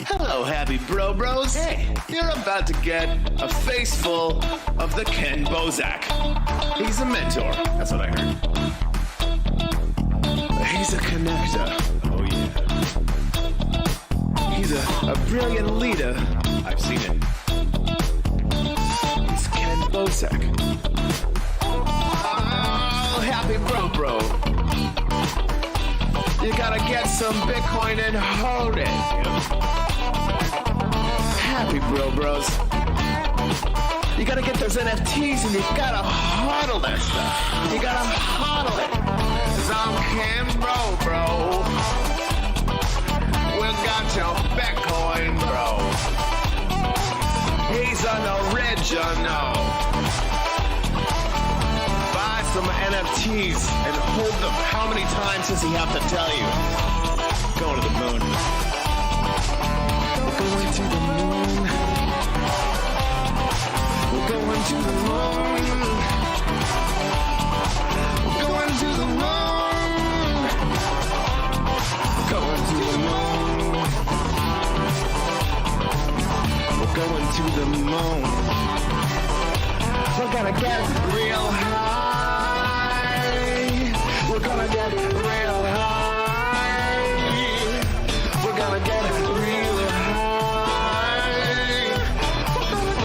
Hello, happy bros. Hey, you're about to get a face full of the Ken Bozak. He's a mentor. That's what I heard. He's a connector. Oh, yeah. He's a brilliant leader. I've seen it. He's Ken Bozak. Oh, happy bro. You gotta get some Bitcoin and hold it. Happy bros. You gotta get those NFTs and you gotta hodl that stuff. You gotta hodl it. 'Cause I'm Ken bro. We got your Bitcoin, bro. He's an original. Buy some NFTs and hold them. How many times does he have to tell you? Going to the moon. We're going to the moon. We're going to the moon. We're going to the moon. Going to the moon. We're going to the moon. We're gonna get real high. We're gonna get real high. We're gonna get real high.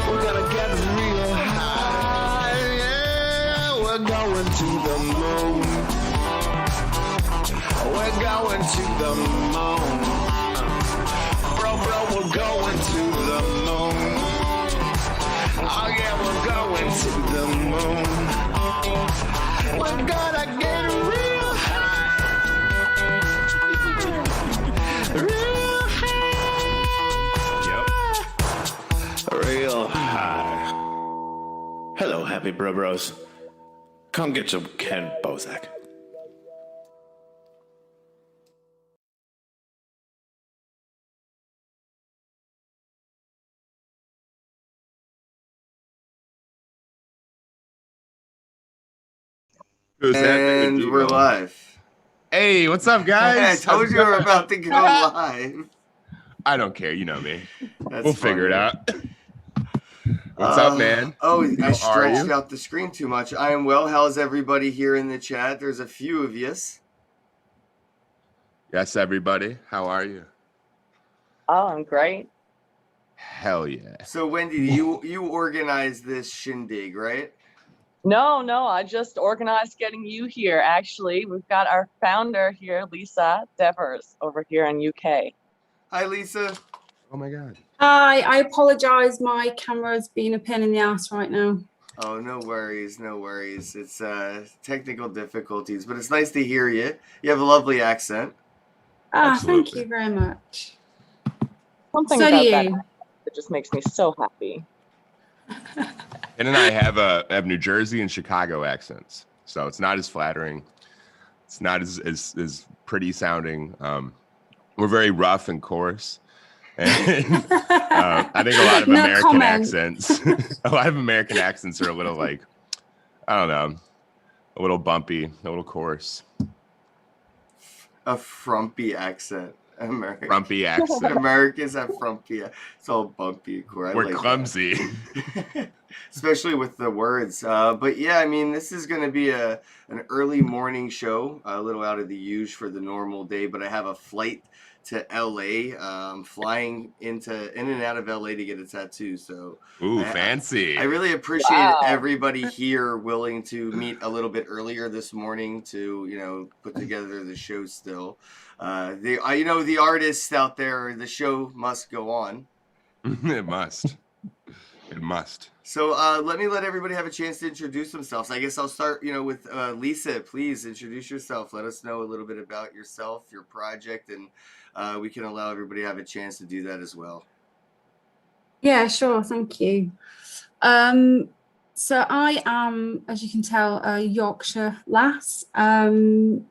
We're gonna get real high. Yeah, we're going to the moon. We're going to the moon. Bro, we're going to the moon. Oh yeah, we're going to the moon. We're gonna get real high. Real high. Yep. Real high. Hello, happy bros. Come get some Ken Bozak. And we're live. Hey, what's up, guys? I told you we were about to go live. I don't care. You know me. That's We'll figure it funny. out. What's up, man? Oh, I How are stretched you? out the screen too much. I am well. How's everybody here in the chat? There's a few of yous. Yes, everybody. How are you? Oh, I'm great. Hell yeah. So, Wendy, you organized this shindig, right? No, I just organized getting you here. Actually, we've got our founder here, Lisa Devers, over here in UK. Hi, Lisa. Oh my God. Hi, I apologise. My camera's been a pain in the ass right now. Oh, no worries. It's technical difficulties, but it's nice to hear you. You have a lovely accent. Thank Absolutely. you very much. Something So do about that you. that just makes me so happy. Ken and I have New Jersey and Chicago accents, so it's not as flattering. It's not as pretty sounding. We're very rough and coarse. And I think a lot of No American comment. accents, a lot of American accents are a little like, I don't know, a little bumpy, a little coarse. A frumpy accent. American. Grumpy accent. Americans have frumpy. It's all bumpy. Cool. I We're like that. clumsy. Especially with the words. But yeah, I mean, this is going to be an early morning show, a little out of the usual for the normal day, but I have a flight to LA. I'm flying in and out of LA to get a tattoo. So Ooh, I fancy. really appreciate Wow. everybody here willing to meet a little bit earlier this morning to, put together the show still. The artists out there, the show must go on. It must. It must. So let everybody have a chance to introduce themselves. I guess I'll start, with Lisa. Please introduce yourself. Let us know a little bit about yourself, your project, and we can allow everybody to have a chance to do that as well. Yeah, sure. Thank you. So I am, as you can tell, a Yorkshire lass, and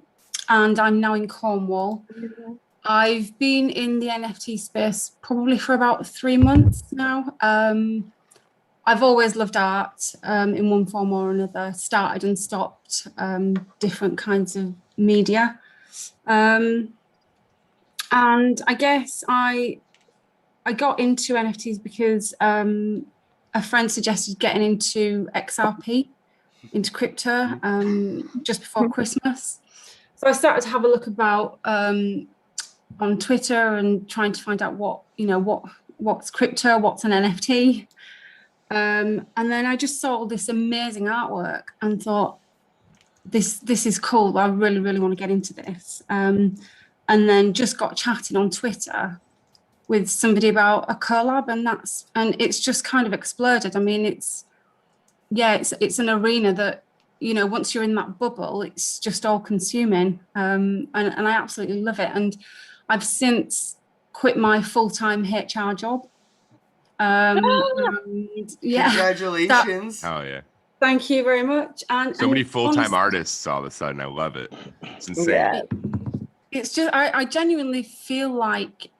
I'm now in Cornwall. I've been in the NFT space probably for about 3 months now. I've always loved art in one form or another, started and stopped different kinds of media. And I guess I I got into NFTs because a friend suggested getting into XRP, into crypto, just before Christmas. So I started to have a look about on Twitter and trying to find out what's crypto, what's an NFT. And then I just saw all this amazing artwork and thought, this is cool. I really, really want to get into this. And then just got chatting on Twitter with somebody about a collab, and it's just kind of exploded. I mean, it's an arena that, once you're in that bubble, it's just all consuming. And I absolutely love it. And I've since quit my full-time HR job. And yeah. Congratulations. Oh yeah. Thank you very much. And So many full-time honestly, artists all of a sudden. I love it. It's insane. Yeah. It's just, I genuinely feel like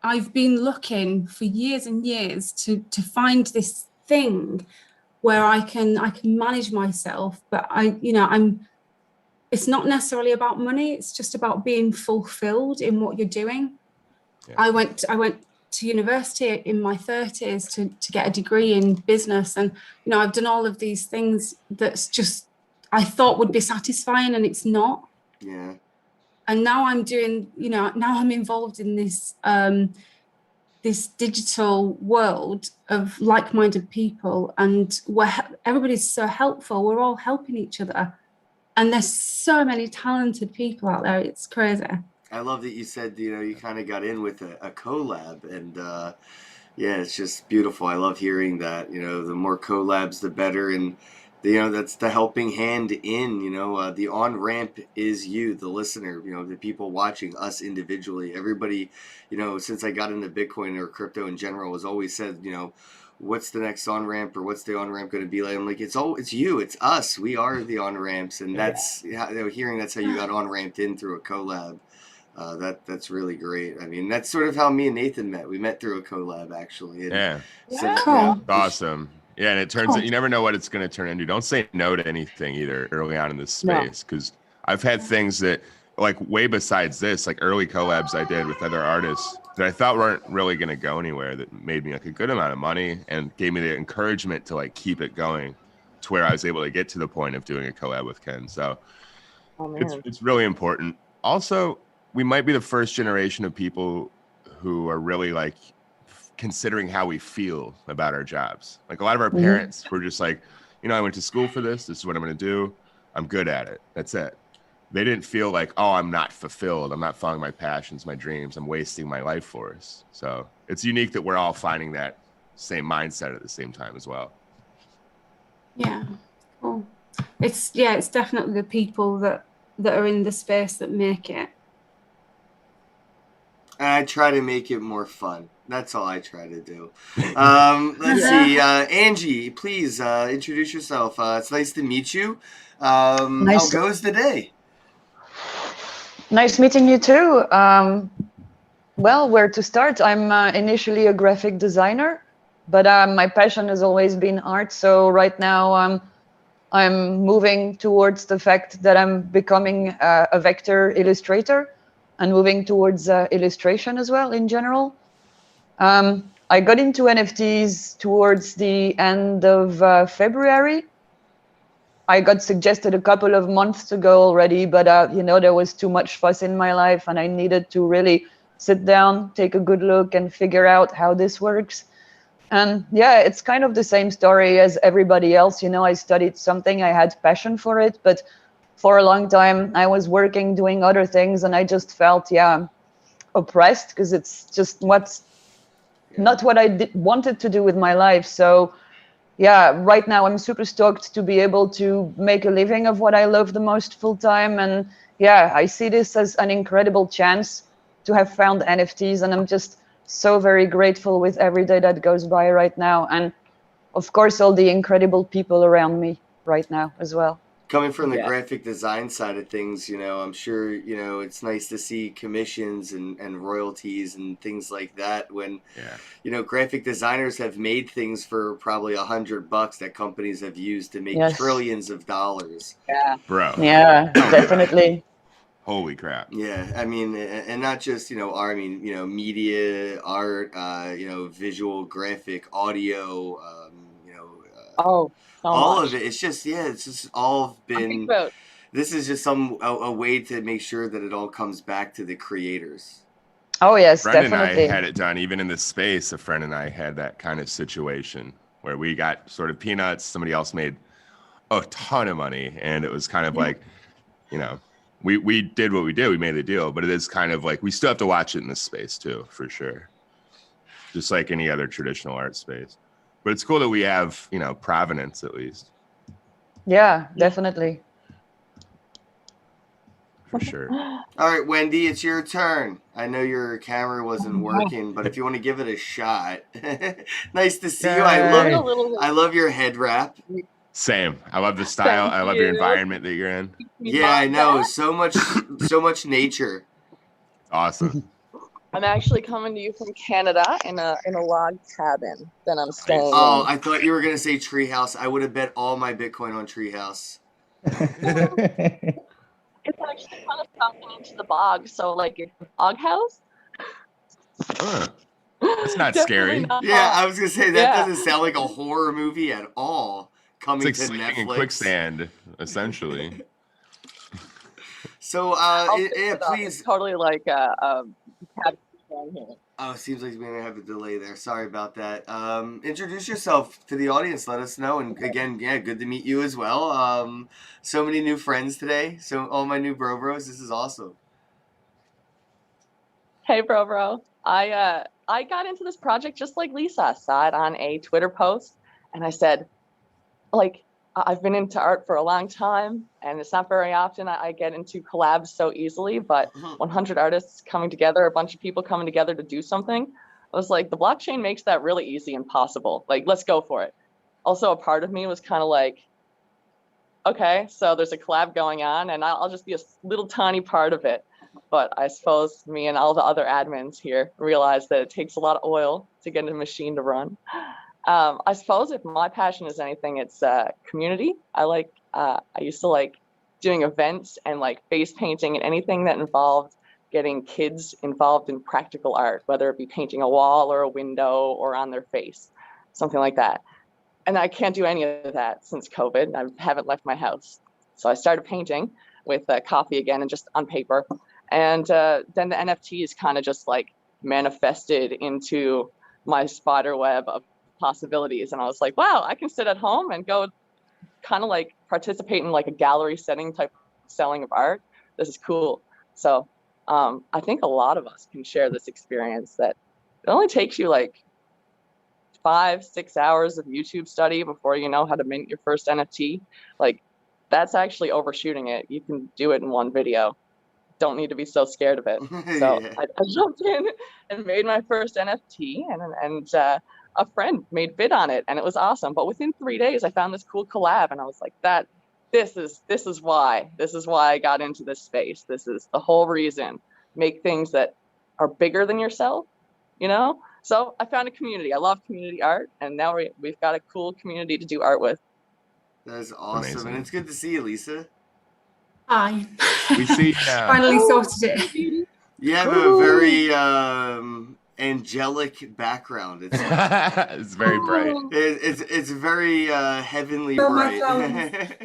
I've been looking for years and years to find this thing where I can manage myself, but it's not necessarily about money. It's just about being fulfilled in what you're doing. Yeah. I went to university in my 30s to get a degree in business, and I've done all of these things that's just I thought would be satisfying, and it's not. Yeah. And now I'm doing, now I'm involved in this this digital world of like-minded people, and everybody's so helpful. We're all helping each other, and there's so many talented people out there. It's crazy. I love that you said, you kind of got in with a collab, and yeah, it's just beautiful. I love hearing that. The more collabs, the better, and that's the helping hand in. The on-ramp is you, the listener. The people watching us individually. Everybody, since I got into Bitcoin or crypto in general, has always said, what's the next on-ramp, or what's the on-ramp going to be like? I'm like, it's you, it's us. We are the on-ramps, and that's hearing that's how you got on-ramped in through a collab. That's really great. I mean, that's sort of how me and Nathan met. We met through a collab, actually. And Yeah. so, Cool. Awesome. Yeah, and it turns out you never know what it's going to turn into. Don't say no to anything either early on in this space, because I've had things that, like, way besides this, like early collabs I did with other artists that I thought weren't really going to go anywhere, that made me like a good amount of money and gave me the encouragement to like keep it going, to where I was able to get to the point of doing a collab with Ken. So it's really important. Also, we might be the first generation of people who are really like considering how we feel about our jobs. Like a lot of our parents were just like, I went to school for this. This is what I'm going to do. I'm good at it. That's it. They didn't feel like, oh, I'm not fulfilled. I'm not following my passions, my dreams. I'm wasting my life force. So it's unique that we're all finding that same mindset at the same time as well. Yeah, cool. It's definitely the people that are in the space that make it. And I try to make it more fun. That's all I try to do. Let's see. Angie, please introduce yourself. It's nice to meet you. How goes the day? Nice meeting you too. Well, where to start? I'm initially a graphic designer, but my passion has always been art. So right now I'm moving towards the fact that I'm becoming a vector illustrator and moving towards illustration as well in general. I got into NFTs towards the end of February. I got suggested a couple of months ago already, but there was too much fuss in my life and I needed to really sit down, take a good look and figure out how this works. And yeah, it's kind of the same story as everybody else. I studied something, I had passion for it, but for a long time I was working, doing other things, and I just felt, oppressed because it's just not what I wanted to do with my life. So yeah, right now I'm super stoked to be able to make a living of what I love the most full time. And yeah, I see this as an incredible chance to have found NFTs. And I'm just so very grateful with every day that goes by right now. And of course, all the incredible people around me right now as well. Coming from the graphic design side of things, I'm sure, it's nice to see commissions and royalties and things like that when, graphic designers have made things for probably $100 that companies have used to make trillions of dollars. Yeah. Bro. Yeah, definitely. Holy crap. Yeah, I mean, and not just, art, I mean, media, art, visual, graphic, audio, Oh, so all much. of it. It's just, yeah, it's just all I think been, about this is just a way to make sure that it all comes back to the creators. Oh yes, Friend and I definitely. had it done, even in the space. A friend and I had that kind of situation where we got sort of peanuts. Somebody else made a ton of money, and it was kind of like, we did what we did. We made a deal, but it is kind of like we still have to watch it in this space too, for sure. Just like any other traditional art space. But it's cool that we have, provenance at least, Yeah, definitely. for sure. All right, Wendy, it's your turn. I know your camera wasn't working, but if you want to give it a shot. Nice to see you. Yay. I love your head wrap. Same. I love the style. Thank I love your you. environment that you're in. Yeah, I know. So much nature. Awesome. I'm actually coming to you from Canada in a log cabin that I'm staying Oh, in. I thought you were gonna say Treehouse. I would have bet all my Bitcoin on Treehouse. It's actually kind of sunken into the bog, so like it's a bog house. That's not Definitely scary. not. Yeah, I was gonna say that Yeah. doesn't sound like a horror movie at all. It's Coming like to sleeping Netflix. in quicksand, essentially. So, I'll fix yeah, it up. please. It's totally like a cabin down here. Oh, it seems like we're gonna have a delay there. Sorry about that. Introduce yourself to the audience. Let us know. And again, yeah, good to meet you as well. So many new friends today. So all my new bros. This is awesome. Hey, bro. I got into this project just like Lisa. I saw it on a Twitter post, and I said, like, I've been into art for a long time, and it's not very often I get into collabs so easily, but 100 artists coming together, a bunch of people coming together to do something, I was like, the blockchain makes that really easy and possible. Like, let's go for it. Also, a part of me was kind of like, okay, so there's a collab going on, and I'll just be a little tiny part of it. But I suppose me and all the other admins here realize that it takes a lot of oil to get a machine to run. I suppose if my passion is anything, it's community. I used to like doing events and like face painting and anything that involved getting kids involved in practical art, whether it be painting a wall or a window or on their face, something like that. And I can't do any of that since COVID. I haven't left my house. So I started painting with coffee again and just on paper. And then the NFTs kind of just like manifested into my spider web of possibilities. And I was like, wow, I can sit at home and go kind of like participate in like a gallery setting type of selling of art. This is cool. So I think a lot of us can share this experience that it only takes you like 5-6 hours of YouTube study before you know how to mint your first NFT. Like, that's actually overshooting it. You can do it in one video. Don't need to be so scared of it. So Yeah. I jumped in and made my first NFT, and a friend made bid on it, and it was awesome. But within 3 days, I found this cool collab, and I was like, this is why I got into this space. This is the whole reason. Make things that are bigger than yourself, So I found a community. I love community art, and now we've got a cool community to do art with. That is awesome. Amazing. And it's good to see you, Lisa. Hi. We see now. Finally sorted it. You have a very angelic background. It's It's very bright. it's very heavenly Oh, my bright.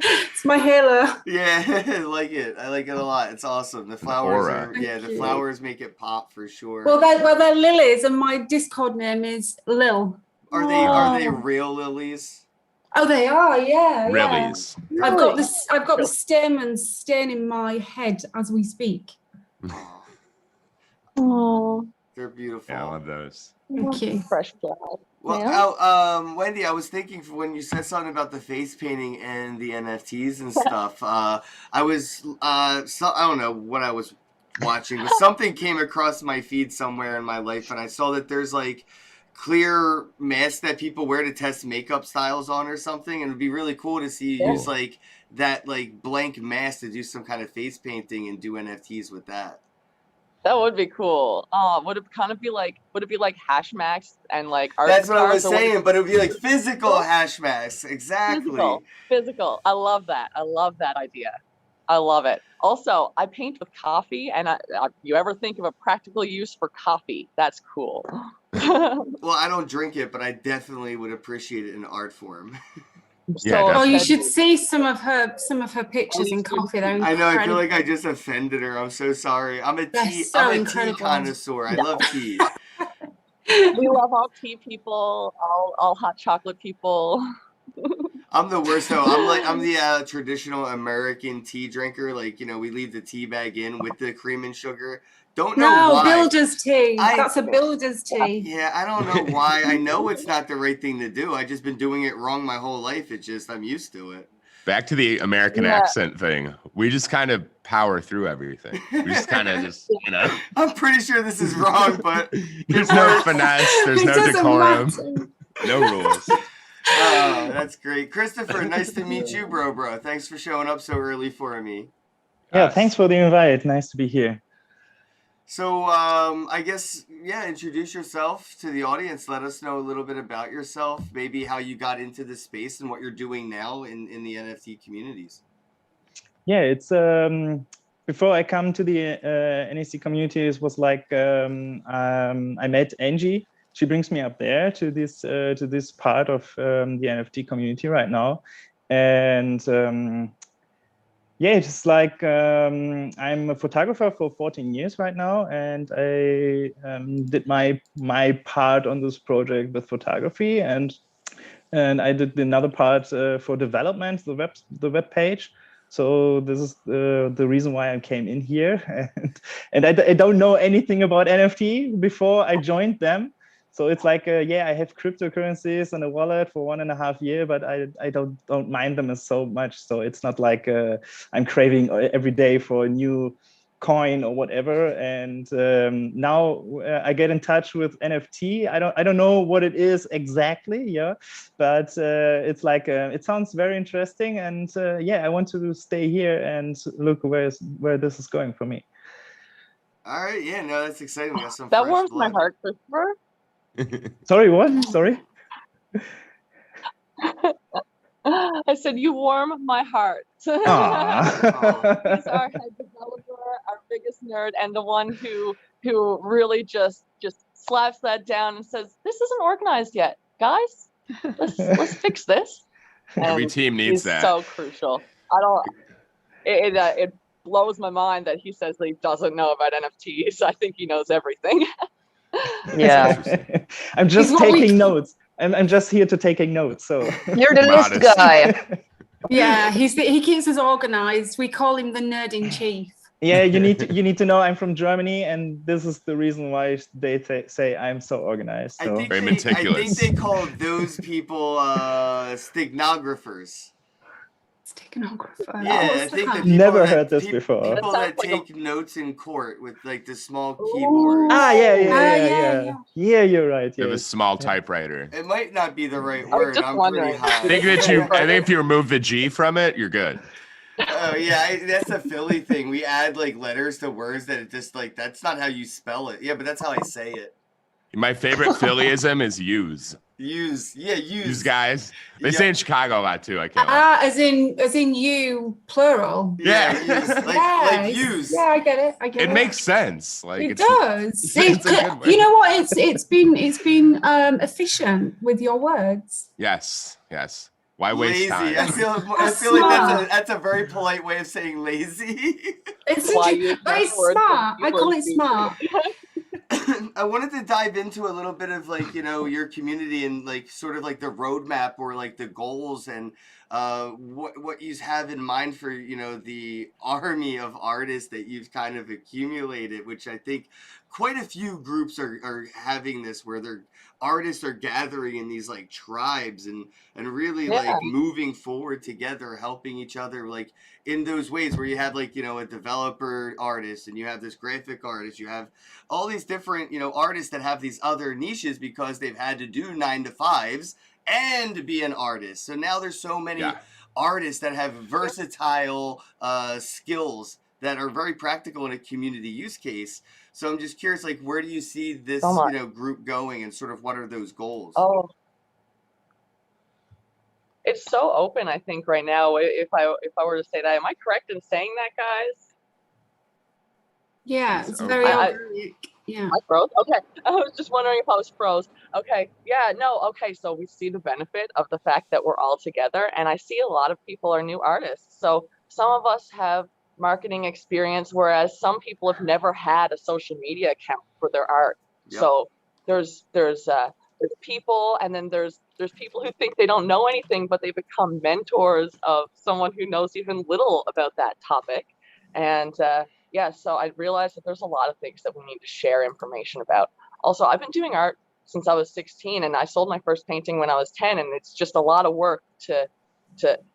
It's my halo. Yeah, I like it. I like it a lot. It's awesome. The flowers aura. are, yeah, Thank the you. flowers make it pop for sure. Well, they're lilies, and my Discord name is Lil. Are they real lilies? Oh, they are. Yeah. Yeah. Reallys. I've got this. I've got the stamens staining my head as we speak. Oh, They're beautiful. Yeah, I love those. Thank you. fresh flower. Well, Yeah. Wendy, I was thinking when you said something about the face painting and the NFTs and stuff. I was I don't know what I was watching, but something came across my feed somewhere in my life, and I saw that there's like clear masks that people wear to test makeup styles on or something, and it'd be really cool to see you use like that like blank mask to do some kind of face painting and do NFTs with that. That would be cool. Would it be like Hashmax and like art? That's what I was stars, or would it saying, but it would be like physical hash masks. be Exactly. Physical. I love that. I love that idea. I love it. Also, I paint with coffee, and you ever think of a practical use for coffee? That's cool. Well, I don't drink it, but I definitely would appreciate it in art form. Yeah, Oh, you definitely. should see some of her pictures in coffee. They're I know. I feel incredible. like I just offended her. I'm so sorry. I'm a They're tea. so I'm a tea incredible. connoisseur. I love tea. We love all tea people, all hot chocolate people. I'm the worst though. I'm the traditional American tea drinker. Like, you know, we leave the tea bag in with the cream and sugar. Don't know No, why. builder's tea. I- That's a builder's tea. Yeah, I don't know why. I know it's not the right thing to do. I just been doing it wrong my whole life. It's just I'm used to it. Back to the American Yeah. accent thing. We just kind of power through everything. We just kind of just, you know, I'm pretty sure this is wrong, but there's no finesse, there's It no doesn't decorum, matter. no rules. oh, that's great. Christopher, nice to meet you, bro. Thanks for showing up so early for me. Yeah, thanks for the invite. Nice to be here. So, I guess, yeah, introduce yourself to the audience. Let us know a little bit about yourself, maybe how you got into this space and what you're doing now in the NFT communities. Yeah, it's before I come to the NEC communities was like I met Angie. She brings me up there to this part of the NFT community right now, and yeah, it's like I'm a photographer for 14 years right now, and I did my part on this project with photography, and I did another part for development, the web page. So this is the reason why I came in here, and I don't know anything about NFT before I joined them. So it's like, yeah, I have cryptocurrencies and a wallet for 1.5 years, but I don't mind them as so much. So it's not like I'm craving every day for a new coin or whatever. And now I get in touch with NFT. I don't know what it is exactly, yeah, but it's like it sounds very interesting, and yeah, I want to stay here and look where this is going for me. All right, yeah, no, that's exciting. We got some That fresh warms my blood. heart, Christopher. Sorry, what? Sorry. I said you warm my heart. Aw. He's our head developer, our biggest nerd, and the one who really just slaps that down and says, "This isn't organized yet, guys. Let's fix this." Every And team needs he's that. so crucial. I don't. It blows my mind that he says that he doesn't know about NFTs. I think he knows everything. Yeah. I'm just He's what we- taking notes. I'm just here to taking notes. So You're the list Modest. guy. Yeah, he keeps us organized. We call him the nerd in chief. yeah, you need to know I'm from Germany, and this is the reason why they say I'm so organized. So Very I meticulous. think they call those people stenographers. Steganographer. Yeah, I What's the think the kind? people Never that, heard this peop- before. People That that sounds like take notes in court with like the small Ooh. keyboard. Yeah, you're right. You have a Yes. small typewriter. It might not be the right I was word. just I'm wondering. pretty high. I think if you remove the G from it, you're good. Oh yeah, that's a Philly thing. We add like letters to words that it just like that's not how you spell it. Yeah, but that's how I say it. My favorite Phillyism is use. Use, yeah, use. Use guys. They Yeah. say in Chicago a lot too. I can't lie. As in you plural. Yeah, Yeah. use. Like Yes. use. Yeah, I get it. It makes sense. Like It it's does. it's a good way. You know what? It's been efficient with your words. Yes. Why waste Lazy. time? I feel like Smart. that's a very polite way of saying lazy. It's Why such use but it's words when smart. I people call are it smart. I wanted to dive into a little bit of like, you know, your community and like sort of like the roadmap or like the goals and what you have in mind for, you know, the army of artists that you've kind of accumulated, which I think quite a few groups are having this where their artists are gathering in these like tribes and really Yeah. like moving forward together, helping each other like in those ways where you have like, you know, a developer artist and you have this graphic artist, you have all these different, you know, artists that have these other niches because they've had to do 9-to-5s and be an artist. So now there's so many Yeah. artists that have versatile skills that are very practical in a community use case. So I'm just curious, like, where do you see this, So much. you know, group going and sort of what are those goals? Oh, it's so open, I think, right now. If I were to say that, am I correct in saying that, guys? Yeah, It's it's open. very I- organic. Yeah. I froze? Okay. I was just wondering if I was froze. Okay. Yeah, no, okay. So we see the benefit of the fact that we're all together, and I see a lot of people are new artists. So some of us have marketing experience, whereas some people have never had a social media account for their art. Yep. So there's people, and then there's people who think they don't know anything, but they become mentors of someone who knows even little about that topic. And yeah, so I realized that there's a lot of things that we need to share information about. Also, I've been doing art since I was 16, and I sold my first painting when I was 10, and it's just a lot of work to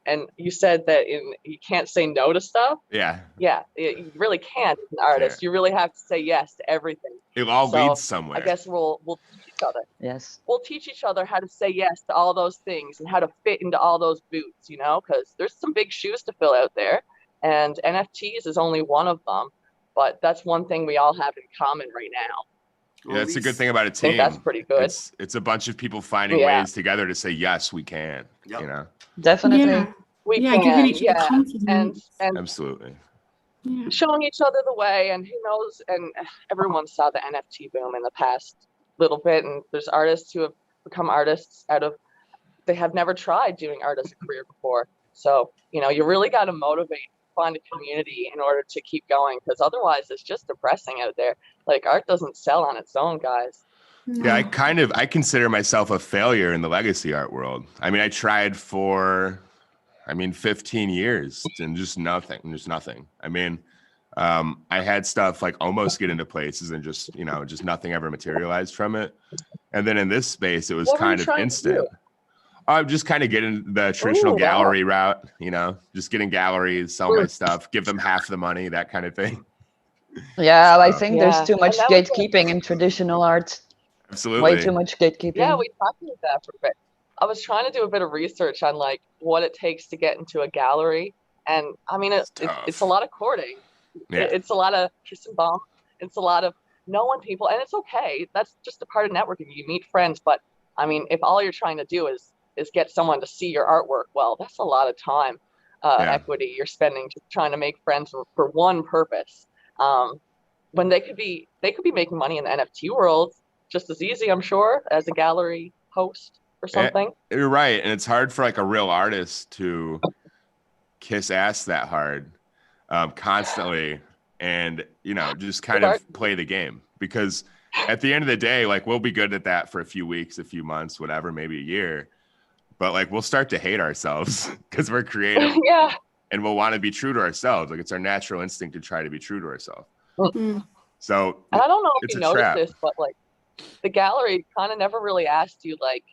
and you said that you can't say no to stuff. Yeah. Yeah, you really can't as an artist. You really have to say yes to everything. It all So, leads somewhere. I guess we'll teach each other. Yes. We'll teach each other how to say yes to all those things and how to fit into all those boots, because there's some big shoes to fill out there. And NFTs is only one of them, but that's one thing we all have in common right now. Yeah, that's a good thing about a I think team. that's pretty good. It's a bunch of people finding Yeah. ways together to say yes, we can. Yep. You know, Definitely. Yeah. We Yeah, can, giving each other yeah, confidence. and absolutely. Yeah. showing each other the way, and who knows, and everyone saw the NFT boom in the past little bit, and there's artists who have become artists they have never tried doing art as a career before. So, you really got to motivate, find a community in order to keep going, because otherwise it's just depressing out there. Like, art doesn't sell on its own, guys. Yeah, I consider myself a failure in the legacy art world. I mean, I tried for 15 years and just nothing. I mean, I had stuff like almost get into places and just nothing ever materialized from it. And then in this space, it was What were you kind of trying to instant. do? I'm just kind of getting the traditional Ooh, wow. gallery route, just getting galleries, sell my stuff, give them half the money, that kind of thing. Yeah, I So- think Yeah, there's too much and that was gatekeeping in traditional art. Absolutely. Way too much gatekeeping. Yeah, we talked about that for a bit. I was trying to do a bit of research on like what it takes to get into a gallery, and I mean it's tough. a lot of courting. Yeah. It's a lot of kiss and bump. It's a lot of knowing people, and it's okay. That's just a part of networking. You meet friends, but I mean, if all you're trying to do is get someone to see your artwork, well, that's a lot of time equity you're spending just trying to make friends for one purpose. When they could be making money in the NFT world just as easy, I'm sure, as a gallery host or something. You're right. And it's hard for like a real artist to kiss ass that hard constantly and, just kind of play the game. Because at the end of the day, like we'll be good at that for a few weeks, a few months, whatever, maybe a year. But like we'll start to hate ourselves because we're creative Yeah. and we'll want to be true to ourselves. Like it's our natural instinct to try to be true to ourselves. Mm. So And I don't know if it's you a noticed trap. this, but like the gallery kind of never really asked you like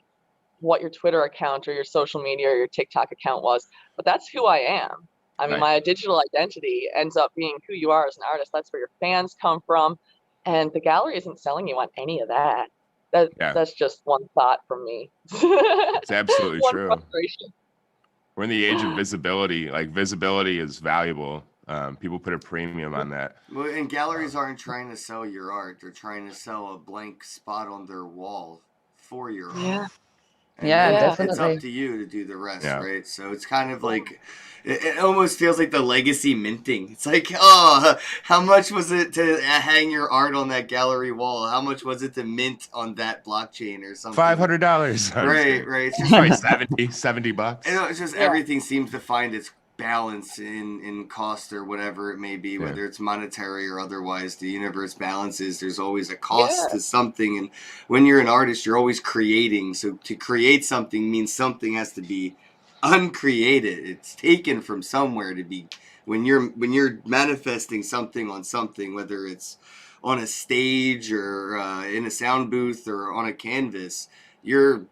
what your Twitter account or your social media or your TikTok account was, but that's who I am. I mean, Right. my digital identity ends up being who you are as an artist. That's where your fans come from, and the gallery isn't selling you on any of that. That's just one thought from me. It's absolutely One true. frustration. We're in the age of visibility. Like visibility is valuable. People put a premium on that. Well, and galleries aren't trying to sell your art; they're trying to sell a blank spot on their wall for your art. Yeah. And Yeah, then It's definitely. up to you to do the rest, Yeah. right? So it's kind of like it almost feels like the legacy minting. It's like, oh, how much was it to hang your art on that gallery wall? How much was it to mint on that blockchain or something? $500. Right. It's just Probably $70. it's just everything seems to find its balance in cost or whatever it may be, Yeah. whether it's monetary or otherwise. The universe balances. There's always a cost Yeah. to something, and when you're an artist, you're always creating. So to create something means something has to be uncreated. It's taken from somewhere to be. When you're manifesting something on something, whether it's on a stage or in a sound booth or on a canvas, you're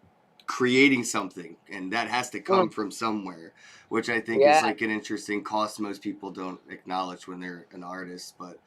creating something, and that has to come from somewhere, which I think Yeah. is like an interesting cost most people don't acknowledge when they're an artist, but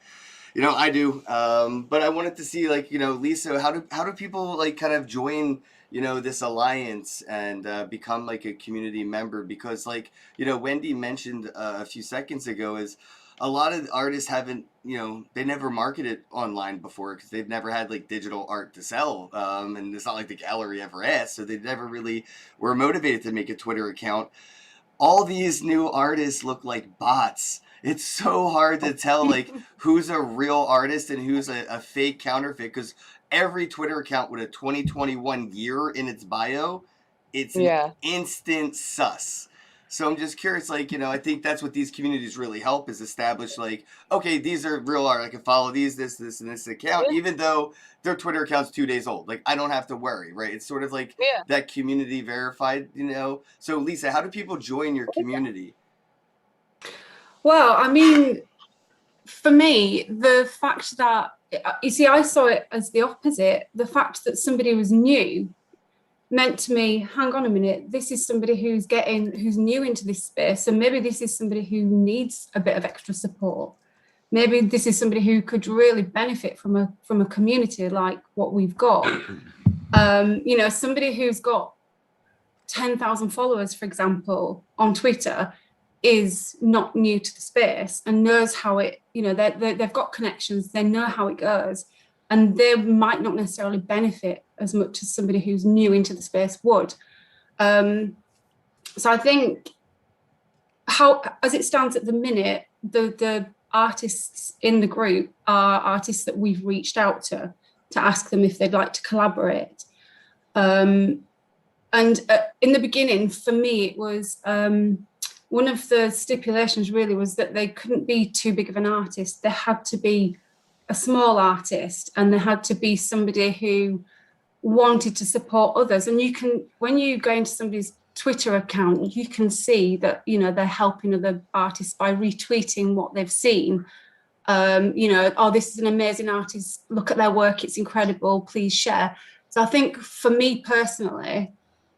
I do. But I wanted to see, like, Lisa, how do people like kind of join this alliance and become like a community member? Because like Wendy mentioned a few seconds ago, is a lot of artists haven't, they never marketed online before because they've never had like digital art to sell. And it's not like the gallery ever asked, so they never really were motivated to make a Twitter account. All these new artists look like bots. It's so hard to tell like who's a real artist and who's a fake counterfeit, because every Twitter account with a 2021 year in its bio, it's an instant sus. So I'm just curious, like, I think that's what these communities really help, is establish like, okay, these are real art. I can follow this, and this account, even though their Twitter account's 2 days old. Like, I don't have to worry, right? It's sort of like that community verified, So Lisa, how do people join your community? Well, I mean, for me, the fact that, you see, I saw it as the opposite. The fact that somebody was new meant to me, hang on a minute, this is somebody who's new into this space. So maybe this is somebody who needs a bit of extra support. Maybe this is somebody who could really benefit from a community like what we've got. Somebody who's got 10,000 followers, for example, on Twitter is not new to the space and knows how it, they've got connections, they know how it goes, and they might not necessarily benefit as much as somebody who's new into the space would. So I think as it stands at the minute, the artists in the group are artists that we've reached out to ask them if they'd like to collaborate. And in the beginning, for me, it was one of the stipulations really was that they couldn't be too big of an artist. They had to be a small artist, and there had to be somebody who wanted to support others. And when you go into somebody's Twitter account, you can see that, they're helping other artists by retweeting what they've seen. Oh, this is an amazing artist. Look at their work. It's incredible. Please share. So I think for me personally,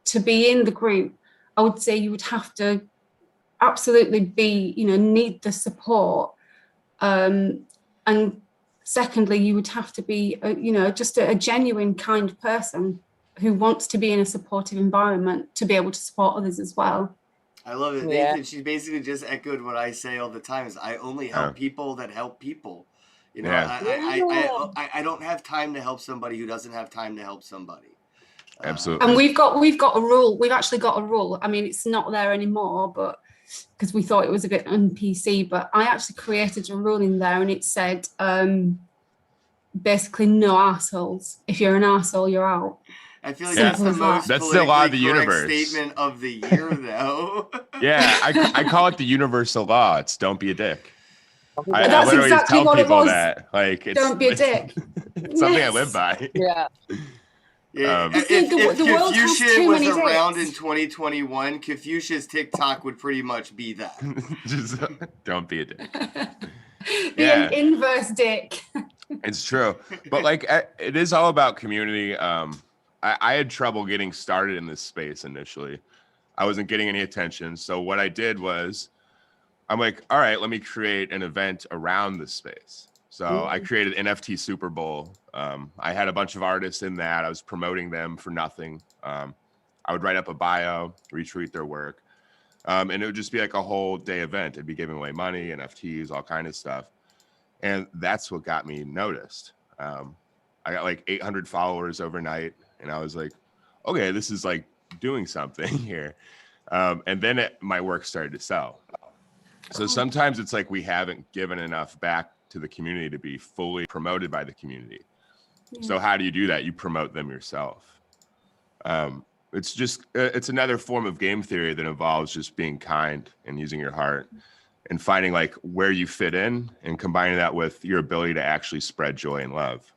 to be in the group, I would say you would have to absolutely be, need the support. And secondly, you would have to be, just a genuine kind person who wants to be in a supportive environment to be able to support others as well. I love it. Yeah. Nathan, she basically just echoed what I say all the time, is I only help people that help people. I don't have time to help somebody who doesn't have time to help somebody. Absolutely. And we've got a rule. We've actually got a rule. I mean, it's not there anymore, but because we thought it was a bit un-PC, but I actually created a rule in there, and it said basically no assholes. If you're an arsehole, you're out. I feel like Simple that's the as most That's the law of the politically correct universe. statement of the year, though. Yeah, I call it the universal law. It's don't be a dick. I That's literally exactly just tell what it people was. that. Like, it's, Don't be a dick. It's something I Yes. live by. Yeah. Yeah, You see, if the world has Confucius too was many around dicks. in 2021, Confucius TikTok would pretty much be that. Just don't be a dick. Be Yeah. an inverse dick. It's true, but like it is all about community. I had trouble getting started in this space initially. I wasn't getting any attention, so what I did was, I'm like, all right, let me create an event around this space. So I created NFT Super Bowl. I had a bunch of artists in that. I was promoting them for nothing. I would write up a bio, retweet their work, and it would just be like a whole day event. It'd be giving away money, NFTs, all kind of stuff. And that's what got me noticed. I got like 800 followers overnight, and I was like, okay, this is like doing something here. And then my work started to sell. So sometimes it's like we haven't given enough back to the community to be fully promoted by the community. So how do you do that? You promote them yourself. It's just, it's another form of game theory that involves just being kind and using your heart and finding like where you fit in and combining that with your ability to actually spread joy and love.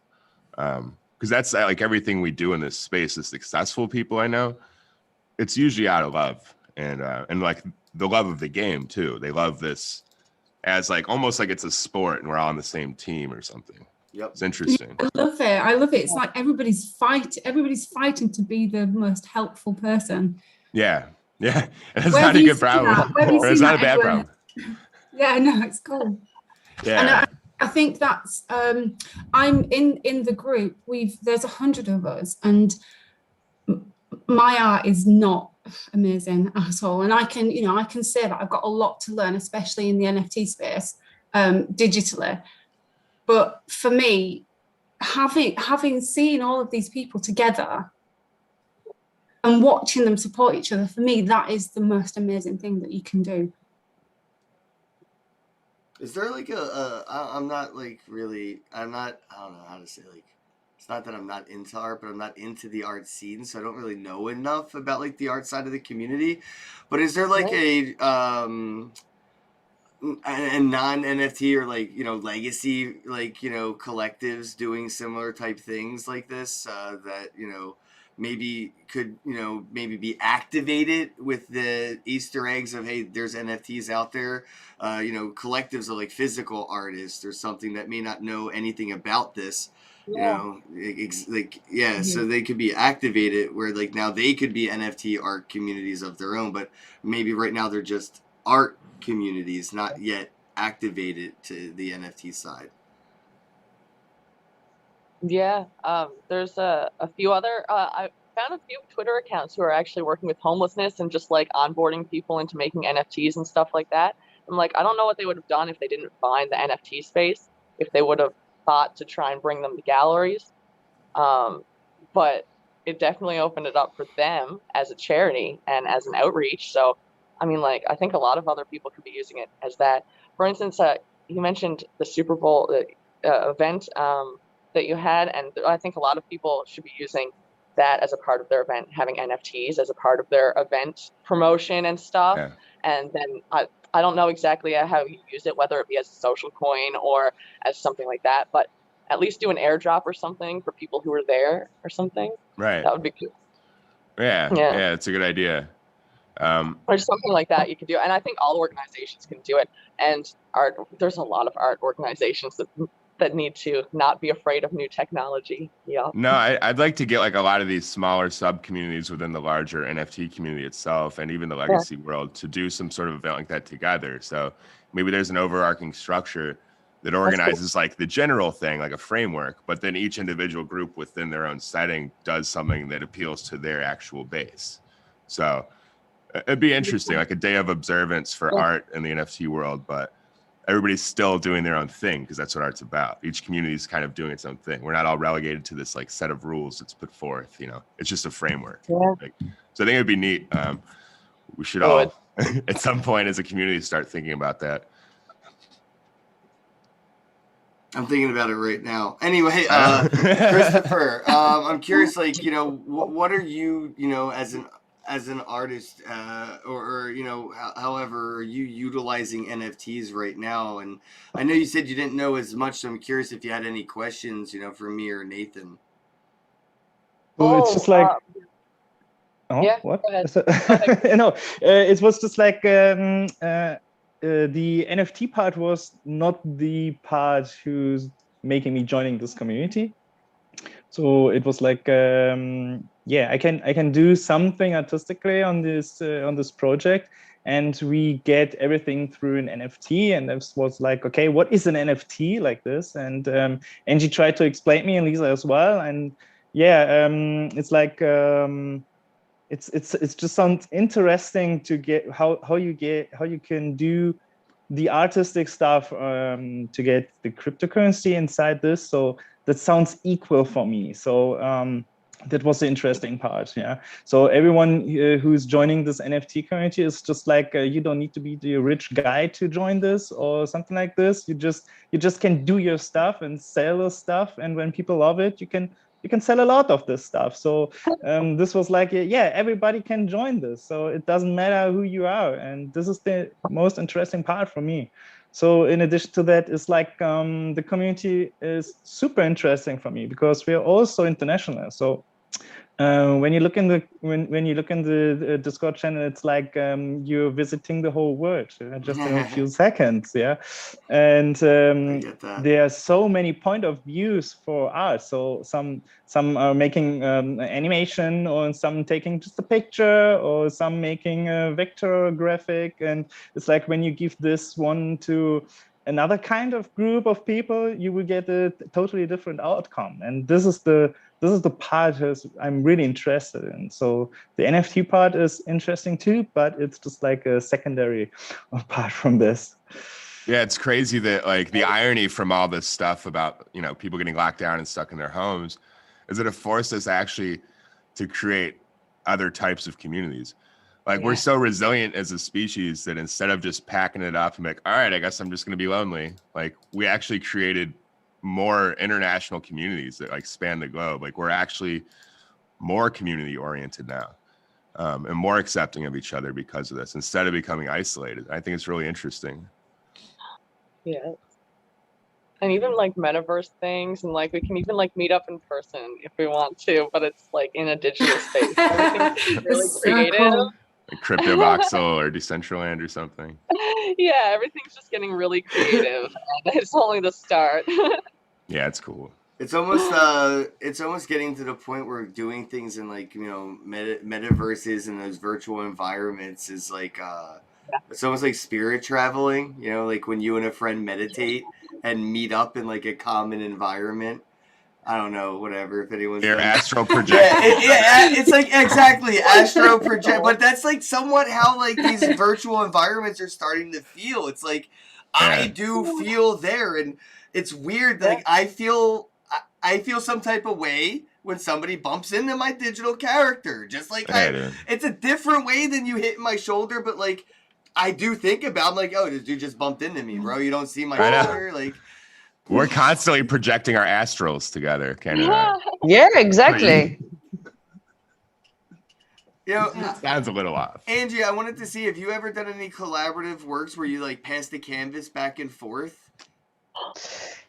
Because that's like everything we do in this space, the successful people I know, it's usually out of love and like the love of the game too. They love this as like almost like it's a sport and we're all on the same team or something. Yep. It's interesting. I love it. It's like everybody's fighting to be the most helpful person. Yeah. And it's Where not have a you good seen problem. that? Where have you Or it's seen not a that bad everywhere? problem. Yeah, no, it's cool. Yeah. And I think that's I'm in the group. There's 100 of us, and my art is not amazing at all. And I can say that I've got a lot to learn, especially in the NFT space. digitally. But for me, having seen all of these people together and watching them support each other, for me, that is the most amazing thing that you can do. Is there like I'm not like really, I don't know how to say, like, it's not that I'm not into art, but I'm not into the art scene, so I don't really know enough about like the art side of the community. But is there like a non-NFT or like, legacy, like, collectives doing similar type things like this, that, maybe could, maybe be activated with the Easter eggs of, hey, there's NFTs out there, collectives of like physical artists or something that may not know anything about this, so they could be activated where like now they could be NFT art communities of their own, but maybe right now they're just art communities, not yet activated to the NFT side. Yeah, there's a few other, I found a few Twitter accounts who are actually working with homelessness and just like onboarding people into making NFTs and stuff like that. I'm like, I don't know what they would have done if they didn't find the NFT space, if they would have thought to try and bring them to galleries. But it definitely opened it up for them as a charity and as an outreach. So, I mean, like, I think a lot of other people could be using it as that. For instance, you mentioned the Super Bowl event that you had, and I think a lot of people should be using that as a part of their event, having NFTs as a part of their event promotion and stuff. Yeah. And then I don't know exactly how you use it, whether it be as a social coin or as something like that, but at least do an airdrop or something for people who are there or something. Right. That would be cool. Yeah, it's a good idea. Or something like that you could do. And I think all organizations can do it. And there's a lot of art organizations that need to not be afraid of new technology. Yeah. No, I'd like to get like a lot of these smaller sub communities within the larger NFT community itself, and even the legacy world, to do some sort of event like that together. So maybe there's an overarching structure that organizes like the general thing, like a framework, but then each individual group within their own setting does something that appeals to their actual base. So it'd be interesting, like a day of observance for art in the NFT world, but everybody's still doing their own thing, because that's what art's about. Each community is kind of doing its own thing. We're not all relegated to this like set of rules that's put forth, it's just a framework. Yeah. So I think it would be neat. We should all at some point as a community start thinking about that. I'm thinking about it right now. Anyway, Christopher, I'm curious, like, what are you, as an artist, or however, are you utilizing NFTs right now? And I know you said you didn't know as much, so I'm curious if you had any questions, for me or Nathan. Well, it's just like, yeah, what? Go ahead. No, it was just like the NFT part was not the part who's making me joining this community. So it was like, I can do something artistically on this project, and we get everything through an NFT. And this was like, okay, what is an NFT like this? And Angie tried to explain me, and Lisa as well. And it's like it's just sounds interesting to get how you can do the artistic stuff to get the cryptocurrency inside this. So that sounds equal for me. So that was the interesting part. Yeah. So everyone who's joining this NFT community is just like, you don't need to be the rich guy to join this or something like this. You just can do your stuff and sell the stuff. And when people love it, you can sell a lot of this stuff. So this was like, everybody can join this. So it doesn't matter who you are. And this is the most interesting part for me. So in addition to that, it's like the community is super interesting for me, because we are also international. So when you look in the Discord channel, it's like you're visiting the whole world just in a few seconds. Yeah. And there are so many point of views for art. So some are making animation, or some taking just a picture, or some making a vector graphic. And it's like when you give this one to another kind of group of people, you will get a totally different outcome. And this is the part I'm really interested in. So the NFT part is interesting too, but it's just like a secondary apart from this. Yeah, it's crazy that like the irony from all this stuff about, you know, people getting locked down and stuck in their homes is that it forced us actually to create other types of communities. Like we're so resilient as a species that instead of just packing it up and be like, all right, I guess I'm just going to be lonely. Like we actually created more international communities that like span the globe. Like we're actually more community oriented now, and more accepting of each other because of this, instead of becoming isolated. I think it's really interesting. Yeah. And even like metaverse things, and like we can even like meet up in person if we want to, but it's like in a digital space. Everything's really So creative. cool. Like CryptoVoxel or Decentraland or something. Yeah, everything's just getting really creative, and it's only the start. Yeah, it's cool. It's almost getting to the point where doing things in like, you know, metaverses and those virtual environments is like it's almost like spirit traveling, you know, like when you and a friend meditate and meet up in like a common environment. I don't know, whatever, if anyone's Your done- astral projection. it's like exactly astro project, but that's like somewhat how like these virtual environments are starting to feel. It's like I do feel there, and it's weird. Like I feel some type of way when somebody bumps into my digital character. Just like it's a different way than you hitting my shoulder, but like I do think about. I'm like, oh, this dude just bumped into me, bro. You don't see my shoulder, like. We're constantly projecting our astrals together, Ken and I. Yeah, exactly. You know, Sounds a little off. Angie, I wanted to see, have you ever done any collaborative works where you like pass the canvas back and forth?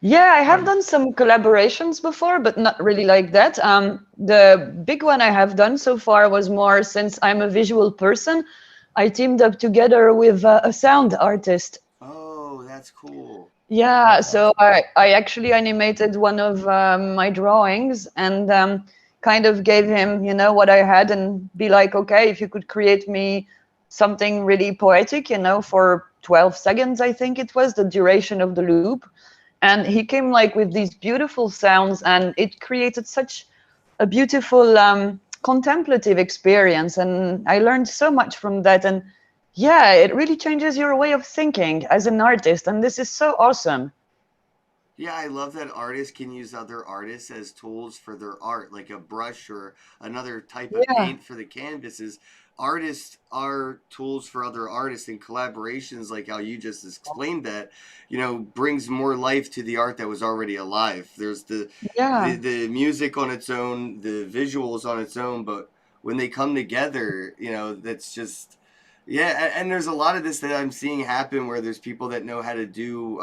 Yeah, I have done some collaborations before, but not really like that. The big one I have done so far was more, since I'm a visual person, I teamed up together with a sound artist. Oh, that's cool. Yeah, so I actually animated one of my drawings and kind of gave him, you know, what I had and be like, okay, if you could create me something really poetic, you know, for 12 seconds, I think it was the duration of the loop. And he came like with these beautiful sounds, and it created such a beautiful contemplative experience. And I learned so much from that. And yeah, it really changes your way of thinking as an artist. And this is so awesome. Yeah, I love that artists can use other artists as tools for their art, like a brush or another type of paint for the canvases. Artists are tools for other artists, and collaborations, like how you just explained that, you know, brings more life to the art that was already alive. There's the music on its own, the visuals on its own, but when they come together, you know, that's just... Yeah, and there's a lot of this that I'm seeing happen where there's people that know how to do,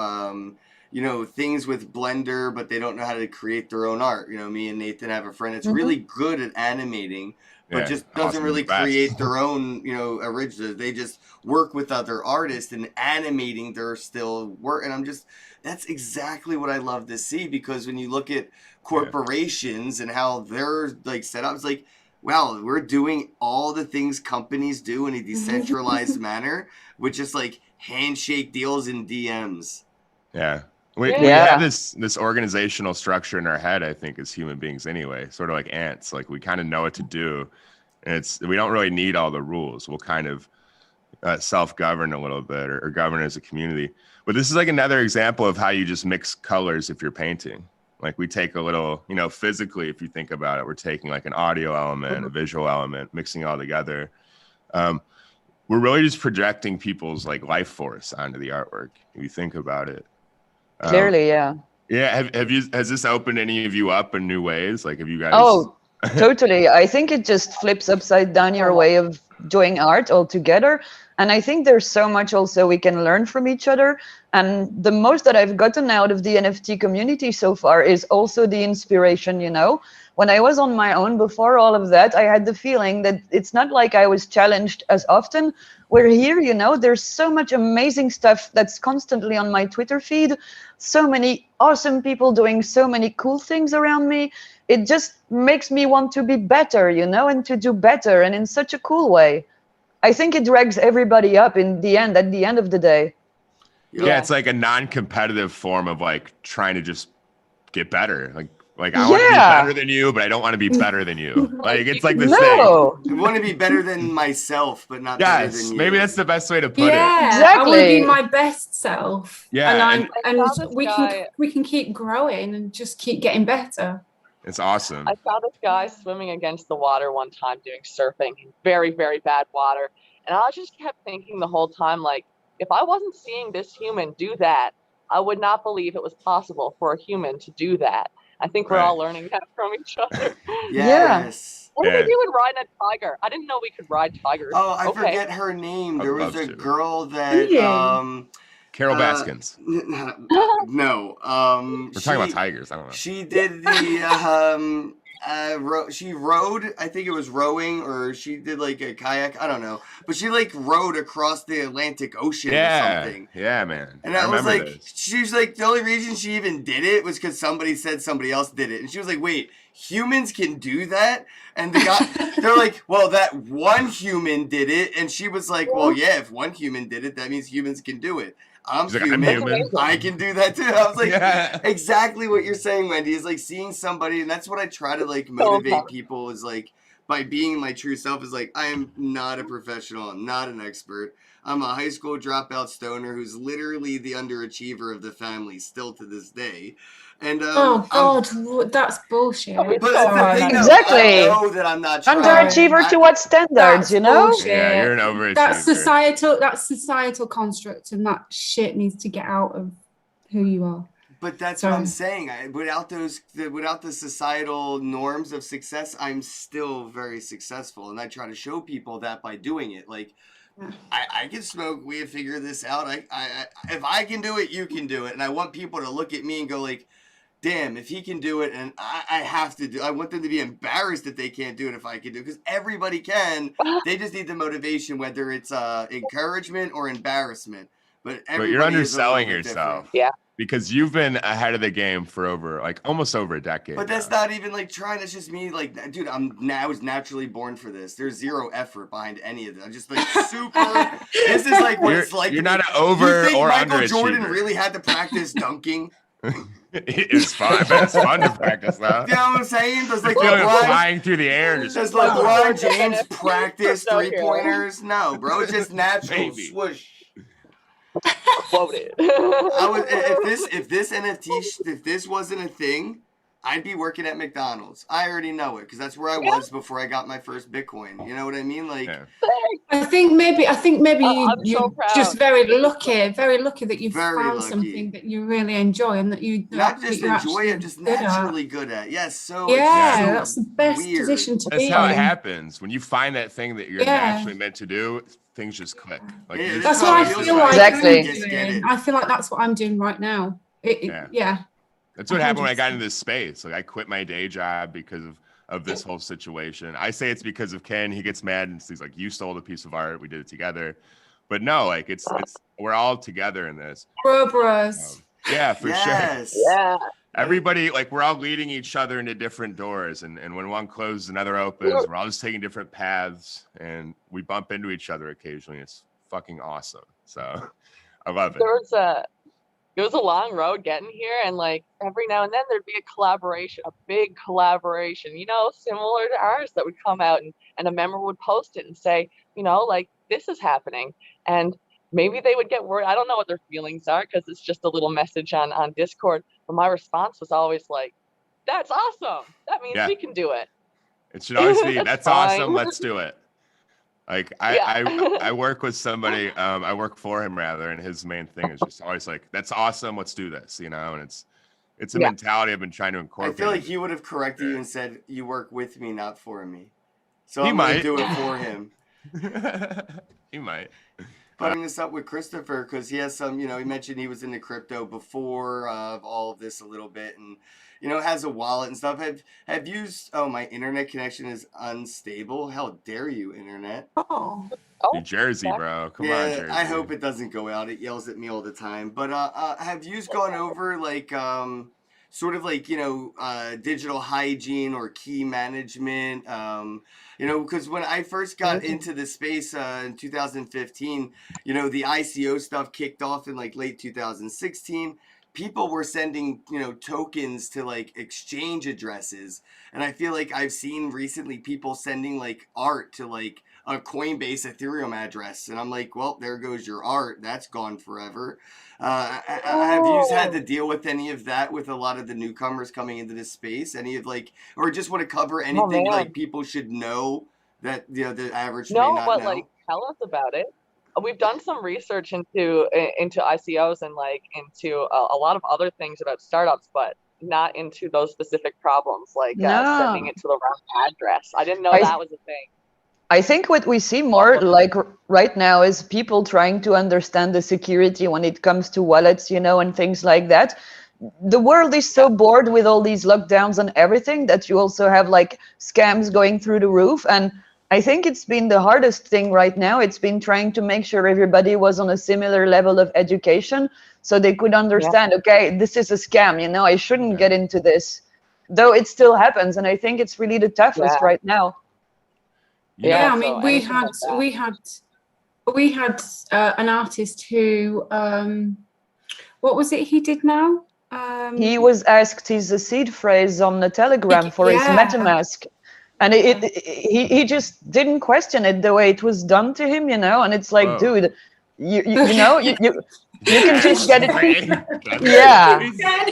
you know, things with Blender, but they don't know how to create their own art. You know, me and Nathan have a friend that's really good at animating, but just doesn't really create their own, you know, originals. They just work with other artists and animating their still work. And I'm just, that's exactly what I love to see, because when you look at corporations and how they're like set up, it's like, wow, we're doing all the things companies do in a decentralized manner with just like handshake deals and DMs. Yeah. We have this organizational structure in our head, I think, as human beings anyway, sort of like ants. Like we kind of know what to do, and we don't really need all the rules. We'll kind of self-govern a little bit or govern as a community. But this is like another example of how you just mix colors if you're painting. Like we take a little, you know, physically, if you think about it, we're taking like an audio element, a visual element, mixing it all together. We're really just projecting people's like life force onto the artwork, if you think about it. Clearly, yeah. Yeah. Has this opened any of you up in new ways? Like, have you guys? Oh, totally. I think it just flips upside down your way of doing art altogether. And I think there's so much also we can learn from each other. And the most that I've gotten out of the NFT community so far is also the inspiration, you know. When I was on my own before all of that, I had the feeling that it's not like I was challenged as often. We're here, you know, there's so much amazing stuff that's constantly on my Twitter feed. So many awesome people doing so many cool things around me. It just makes me want to be better, you know, and to do better, and in such a cool way. I think it drags everybody up in the end, at the end of the day. Yeah, it's like a non-competitive form of like trying to just get better. Like Like I want to be Yeah. better than you, but I don't want to be better than you. Like it's like this No. I want to be better than myself, but not thing. better Yes, than you. maybe that's the best way to put Yeah, it. I want to be Exactly. my best self. Yeah, and and- I saw this we guy- can keep growing and just keep getting better. It's awesome. I saw this guy swimming against the water one time doing surfing, very, very bad water. And I just kept thinking the whole time, like, if I wasn't seeing this human do that, I would not believe it was possible for a human to do that. I think we're all Right. learning that from each other. Yes. What do Yeah. we do with riding a tiger? I didn't know we could ride tigers. Oh, I Okay. forget her name. I'd There was love a to. girl that Yeah. Carol uh, Baskins. no. We're talking about tigers. I don't know. She did the she rowed, I think it was rowing, or she did like a kayak, I don't know. But she like rowed across the Atlantic Ocean or Yeah, something. yeah, man. And I was remember like, this. she was like, the only reason she even did it was because somebody said somebody else did it. And she was like, wait, humans can do that? And the guy, they're like, well, that one human did it. And she was like, well, yeah, if one human did it, that means humans can do it. I'm She's like, I'm human. human. I can do that too. I was like, Yeah. exactly what you're saying, Wendy, is like seeing somebody, and that's what I try to like motivate people is like by being my true self is like I am not a professional, I'm not an expert. I'm a high school dropout stoner who's literally the underachiever of the family still to this day. And Oh God, that's bullshit. but that's the Sorry. thing, though, Exactly. I know that I'm not trying. Underachiever to what standards, That's you know? bullshit. Yeah, you're an overachiever. That's societal construct, and that shit needs to get out of who you are. But that's what I'm Sorry. saying. Without the societal norms of success, I'm still very successful, and I try to show people that by doing it. Like, Yeah. I can smoke weed, figure this out. I if I can do it, you can do it, and I want people to look at me and go like, "Damn, if he can do it, and I have to do." I want them to be embarrassed that they can't do it if I can do it, because everybody can. They just need the motivation, whether it's encouragement or embarrassment. But But you're everybody is a underselling little bit yourself. different. Yeah. Because you've been ahead of the game for almost over a decade. But that's now. not even like trying. That's just me. Like, dude, I was naturally born for this. There's zero effort behind any of this. I'm just like super. This is like what it's like. You're to not be- an over You think or Michael Jordan underachiever. really had to practice dunking? It's fun. It's fun to practice though. You know what I'm saying? Does like Feeling LeBron, flying through the air. And does just, LeBron James practice So hero. 3-pointers? No, bro. It's just natural. Maybe. Swoosh. Quoted. I was if this NFT if this wasn't a thing, I'd be working at McDonald's. I already know it because that's where I was before I got my first Bitcoin. You know what I mean? Like, yeah. I think maybe Oh, I'm so you're proud. just very lucky that you've Very found lucky. something that you really enjoy and that you not that just you're enjoy actually it, just good at. naturally good at. Yes, so Yeah, it's so that's the best weird. position to That's be how it in. happens. When you find that thing that you're Yeah. naturally meant to do, things just click. Like Yeah, you're That's just what I how it feel feels like Exactly. I'm Just get doing. it. I feel like that's what I'm doing right now. Yeah. Yeah. That's what happened when I got 100%. into this space. Like I quit my day job because of this whole situation. I say it's because of Ken. He gets mad and he's like, "You stole a piece of art. We did it together." But no, like it's we're all together in this. Bros. Yeah, for sure. Yes. Yeah. Everybody, like we're all leading each other into different doors, and when one closes, another opens. We're all just taking different paths, and we bump into each other occasionally. It's fucking awesome. So I love it. It was a long road getting here, and like every now and then there'd be a collaboration, a big collaboration, you know, similar to ours that would come out, and a member would post it and say, you know, like this is happening, and maybe they would get worried. I don't know what their feelings are because it's just a little message on Discord, but my response was always like, "That's awesome. That means Yeah. we can do it." It should always be, That's "That's fine. awesome. Let's do it." Like I work with somebody, I work for him rather, and his main thing is just always like, "That's awesome. Let's do this," you know. And it's a Yeah. mentality I've been trying to I incorporate. feel like he would have corrected you and said, "You work with me, not for me." So He I'm gonna might. do it for him. He might. Putting this up with Christopher because he has some, you know, he mentioned he was into crypto before all of this a little bit, and you know has a wallet and stuff. Have you? Oh, my internet connection is unstable. How dare you, internet? Oh. New Jersey, bro. Come on, Yeah, Jersey. I hope it doesn't go out. It yells at me all the time. But have you gone over like sort of like, you know, digital hygiene or key management? You know, because when I first got into the space in 2015, you know, the ICO stuff kicked off in like late 2016. people were sending, tokens to like exchange addresses. And I feel like I've seen recently people sending like art to like a Coinbase Ethereum address. And I'm like, well, there goes your art. That's gone forever. Have you had to deal with any of that with a lot of the newcomers coming into this space? Any of like, or just want to cover anything man. like people should know that, the average may No, not but know? like tell us about it. We've done some research into ICOs and like into a lot of other things about startups, but not into those specific problems like sending No. it to the wrong address. I didn't know I- that was a thing. I think what we see more like right now is people trying to understand the security when it comes to wallets, and things like that. The world is so bored with all these lockdowns and everything that you also have like scams going through the roof. And I think it's been the hardest thing right now. It's been trying to make sure everybody was on a similar level of education so they could understand, okay, this is a scam, I shouldn't get into this, though it still happens. And I think it's really the toughest right now. Yeah, I so mean, we anything had like we had an artist who what was it he did now? He was asked his seed phrase on the Telegram for his MetaMask, and he just didn't question it the way it was done to him, and it's like, Whoa. dude, you can just get it. Yeah. Yeah.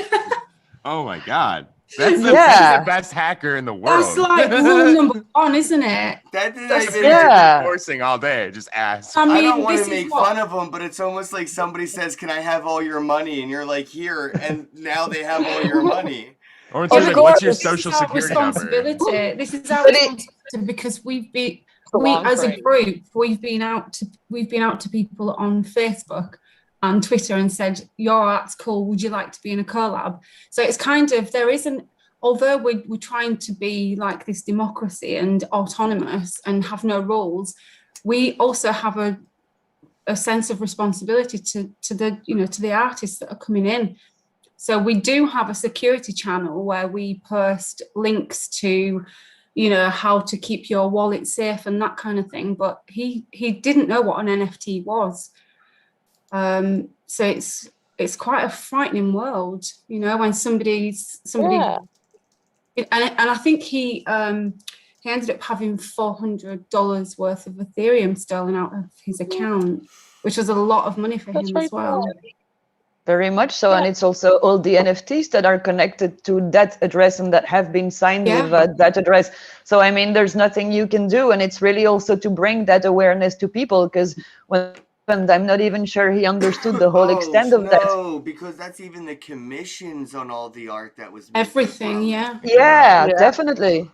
Oh my God. That's the best hacker in the world. That's like rule number one, isn't it? That's Forcing all day. Just ask. I mean, I don't want this to is make what- fun of them, but it's almost like somebody says, "Can I have all your money?" And you're like, "Here," and now they have all your money. Or it's Of like, course, what's your This social is our security number? responsibility. This is our But it- responsibility because we long as a frame. group we've been out to people on Facebook and Twitter and said, your art's cool, would you like to be in a collab? So it's kind of, there isn't, although we're trying to be like this democracy and autonomous and have no rules, we also have a sense of responsibility to the artists that are coming in. So we do have a security channel where we post links to, how to keep your wallet safe and that kind of thing. But he didn't know what an NFT was. So it's quite a frightening world, when somebody, Yeah. and I think he ended up having $400 worth of Ethereum stolen out of his account, which was a lot of money for That's him right. as well. Very much so, and it's also all the NFTs that are connected to that address and that have been signed with that address. So I mean, there's nothing you can do, and it's really also to bring that awareness to people, because when I'm not even sure he understood the whole extent of that. No, because that's even the commissions on all the art that was made Everything, from. yeah. Yeah, Yeah. definitely.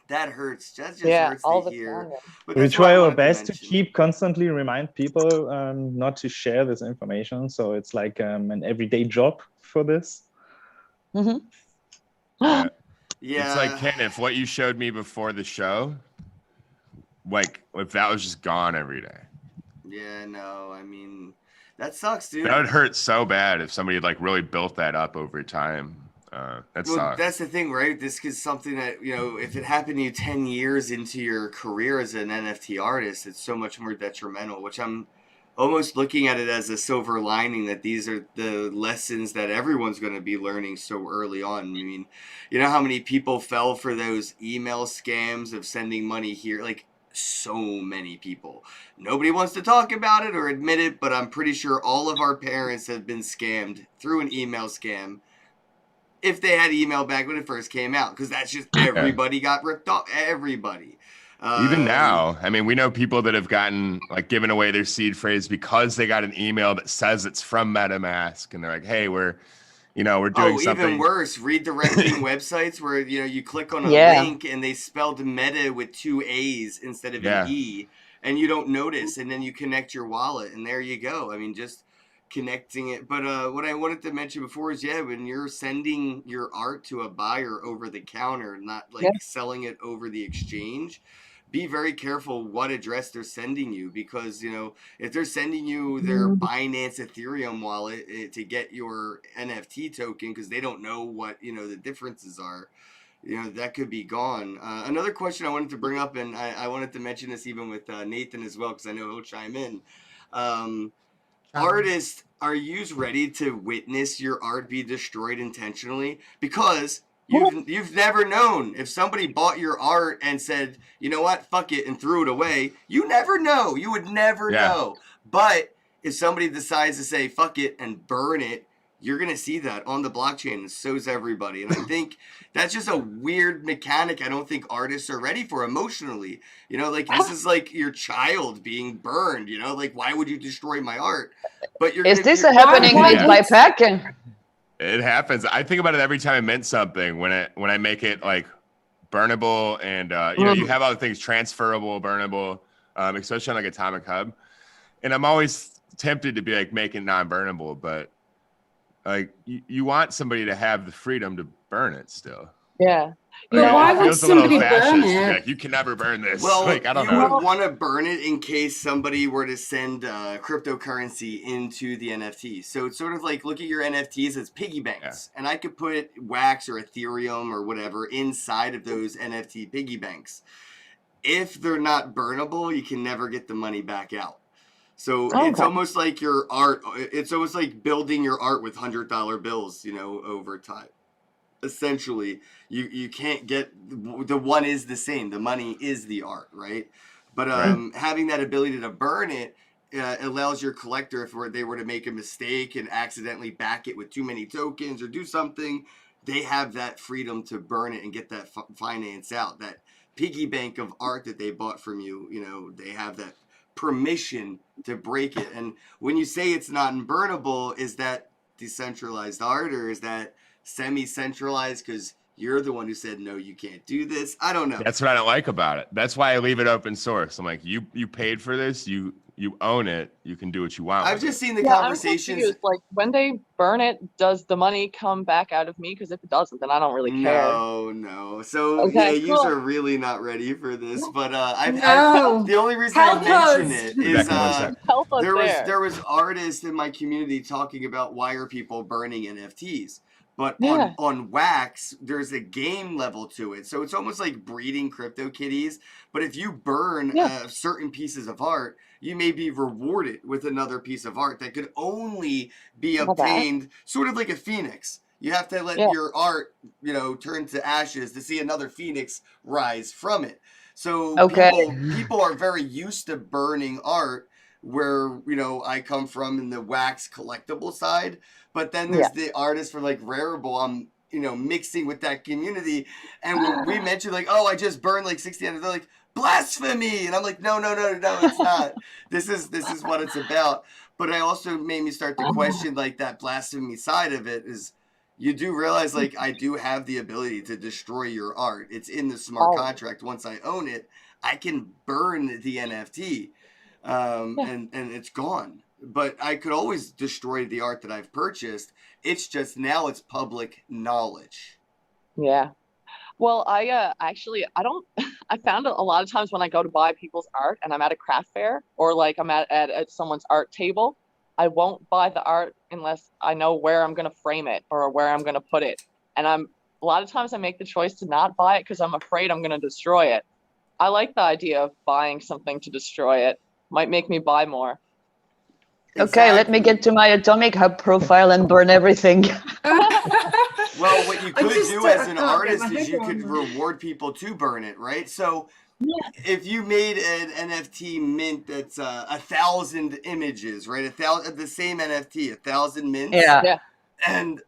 That hurts. That just Yeah, hurts all to the hear. time. But We that's what I try our wanted best to mention. keep constantly remind people not to share this information. So it's like an everyday job for this. Hmm. Yeah. Yeah. It's like, Ken, if what you showed me before the show, like if that was just gone every day, Yeah, no, I mean, that sucks, dude. that would hurt so bad if somebody like really built that up over time. That Well, sucks. that's the thing, right? This is something that, if it happened to you 10 years into your career as an NFT artist, it's so much more detrimental, which I'm almost looking at it as a silver lining, that these are the lessons that everyone's going to be learning so early on. I mean, you know how many people fell for those email scams of sending money here? Like, so many people. Nobody wants to talk about it or admit it, but I'm pretty sure all of our parents have been scammed through an email scam. If they had email back when it first came out, because that's just everybody got ripped off. Everybody. Even now, I mean, we know people that have gotten like given away their seed phrase because they got an email that says it's from MetaMask, and they're like, "Hey, we're doing something." Even worse, redirecting websites where you click on a link and they spelled meta with 2 A's instead of an E, and you don't notice, and then you connect your wallet, and there you go. I mean, just connecting it. But what I wanted to mention before is, when you're sending your art to a buyer over the counter, not like selling it over the exchange, be very careful what address they're sending you, because if they're sending you their Binance Ethereum wallet to get your NFT token because they don't know what the differences are, that could be gone. Another question I wanted to bring up, and I wanted to mention this even with Nathan as well, because I know he'll chime in. Artists are you ready to witness your art be destroyed intentionally? Because you've never known if somebody bought your art and said, you know what, fuck it, and threw it away. You never know. You would never know. But if somebody decides to say fuck it and burn it, you're gonna see that on the blockchain, and so's everybody. And I think that's just a weird mechanic I don't think artists are ready for emotionally. You know, like this is like your child being burned, you know, like why would you destroy my art? But Is this a happening with my packing? It happens. I think about it every time I mint something when I make it like burnable and you know, you have other things transferable, burnable, especially on like Atomic Hub. And I'm always tempted to be like make it non-burnable, but like you want somebody to have the freedom to burn it still. Yeah. But why would somebody burn it? Like, you can never burn this. Well, like, I don't you know. would want to burn it in case somebody were to send cryptocurrency into the NFT. So it's sort of like look at your NFTs as piggy banks, and I could put Wax or Ethereum or whatever inside of those NFT piggy banks. If they're not burnable, you can never get the money back out. So it's almost like your art. It's almost like building your art with $100 bills, you know, over time. Essentially, you can't get the one is the same. The money is the art, right? But having that ability to burn it allows your collector, if they were to make a mistake and accidentally back it with too many tokens or do something, they have that freedom to burn it and get that finance out. That piggy bank of art that they bought from you, you know, they have that permission to break it. And when you say it's not burnable, is that decentralized art or is that semi-centralized because you're the one who said no, you can't do this? I don't know. That's what I don't like about it. That's why I leave it open source. I'm like, you paid for this, you own it, you can do what you want. I've just seen the I'm conversations. confused. Like when they burn it, does the money come back out of me? Because if it doesn't, then I don't really care. No. So Okay, yeah, cool. you are really not ready for this. But No. the only reason Help I mention us. it is Rebecca, one sec. Help us there was artists in my community talking about why are people burning NFTs. But Yeah. on Wax, there's a game level to it. So it's almost like breeding CryptoKitties. But if you burn certain pieces of art, you may be rewarded with another piece of art that could only be obtained sort of like a phoenix. You have to let your art, you know, turn to ashes to see another phoenix rise from it. So people are very used to burning art where, you know, I come from in the Wax collectible side. But then there's the artists for like Rarible. I'm, you know, mixing with that community. And when we mentioned like, oh, I just burned like 60, they're like, blasphemy. And I'm like, no, it's not. This is what it's about. But it also made me start to question like that blasphemy side of it is you do realize like I do have the ability to destroy your art. It's in the smart contract. Once I own it, I can burn the NFT and it's gone. But I could always destroy the art that I've purchased. It's just now it's public knowledge. Yeah. Well, I found a lot of times when I go to buy people's art and I'm at a craft fair or like I'm at someone's art table, I won't buy the art unless I know where I'm going to frame it or where I'm going to put it. And a lot of times I make the choice to not buy it because I'm afraid I'm going to destroy it. I like the idea of buying something to destroy it. Might make me buy more. Okay, let me get to my Atomic Hub profile and burn everything. Well, what you could do as an artist is you could reward people to burn it, right? So if you made an NFT mint that's 1,000 images, right? The same NFT, 1,000 mints. Yeah. And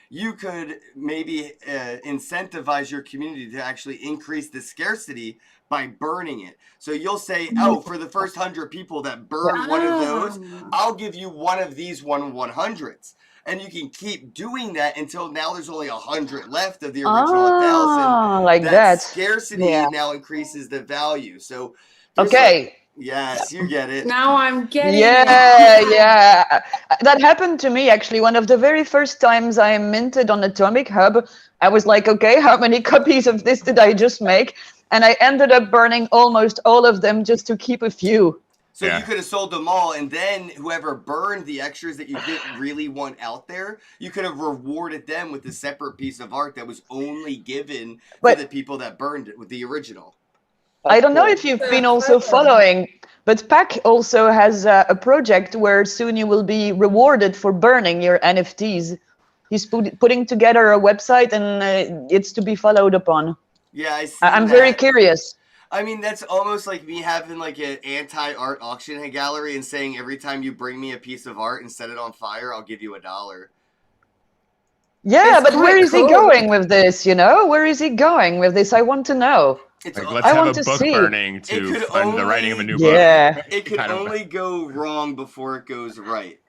you could maybe incentivize your community to actually increase the scarcity by burning it. So you'll say, oh, for the first 100 people that burn one of those, I'll give you one of these 1/100s. And you can keep doing that until now there's only 100 left of the original 1,000. Like that. Scarcity now increases the value. So yes, you get it. Now I'm getting it. Yeah. That happened to me actually. One of the very first times I minted on Atomic Hub, I was like, okay, how many copies of this did I just make? And I ended up burning almost all of them just to keep a few. So you could have sold them all, and then whoever burned the extras that you didn't really want out there, you could have rewarded them with a separate piece of art that was only given to the people that burned it with the original. I don't know cool. if you've been also following, but Pack also has a project where soon you will be rewarded for burning your NFTs. He's putting together a website, and it's to be followed upon. Yeah, I see. I'm very curious. I mean, that's almost like me having like an anti-art auction gallery and saying every time you bring me a piece of art and set it on fire, I'll give you $1. Yeah, It's but where quite is he cool. going with this? You know, where is he going with this? I want to know. It's Like, al- let's I have want a to book see. burning It to could fund the writing of a new book. Yeah. it could I don't- only go wrong before it goes right.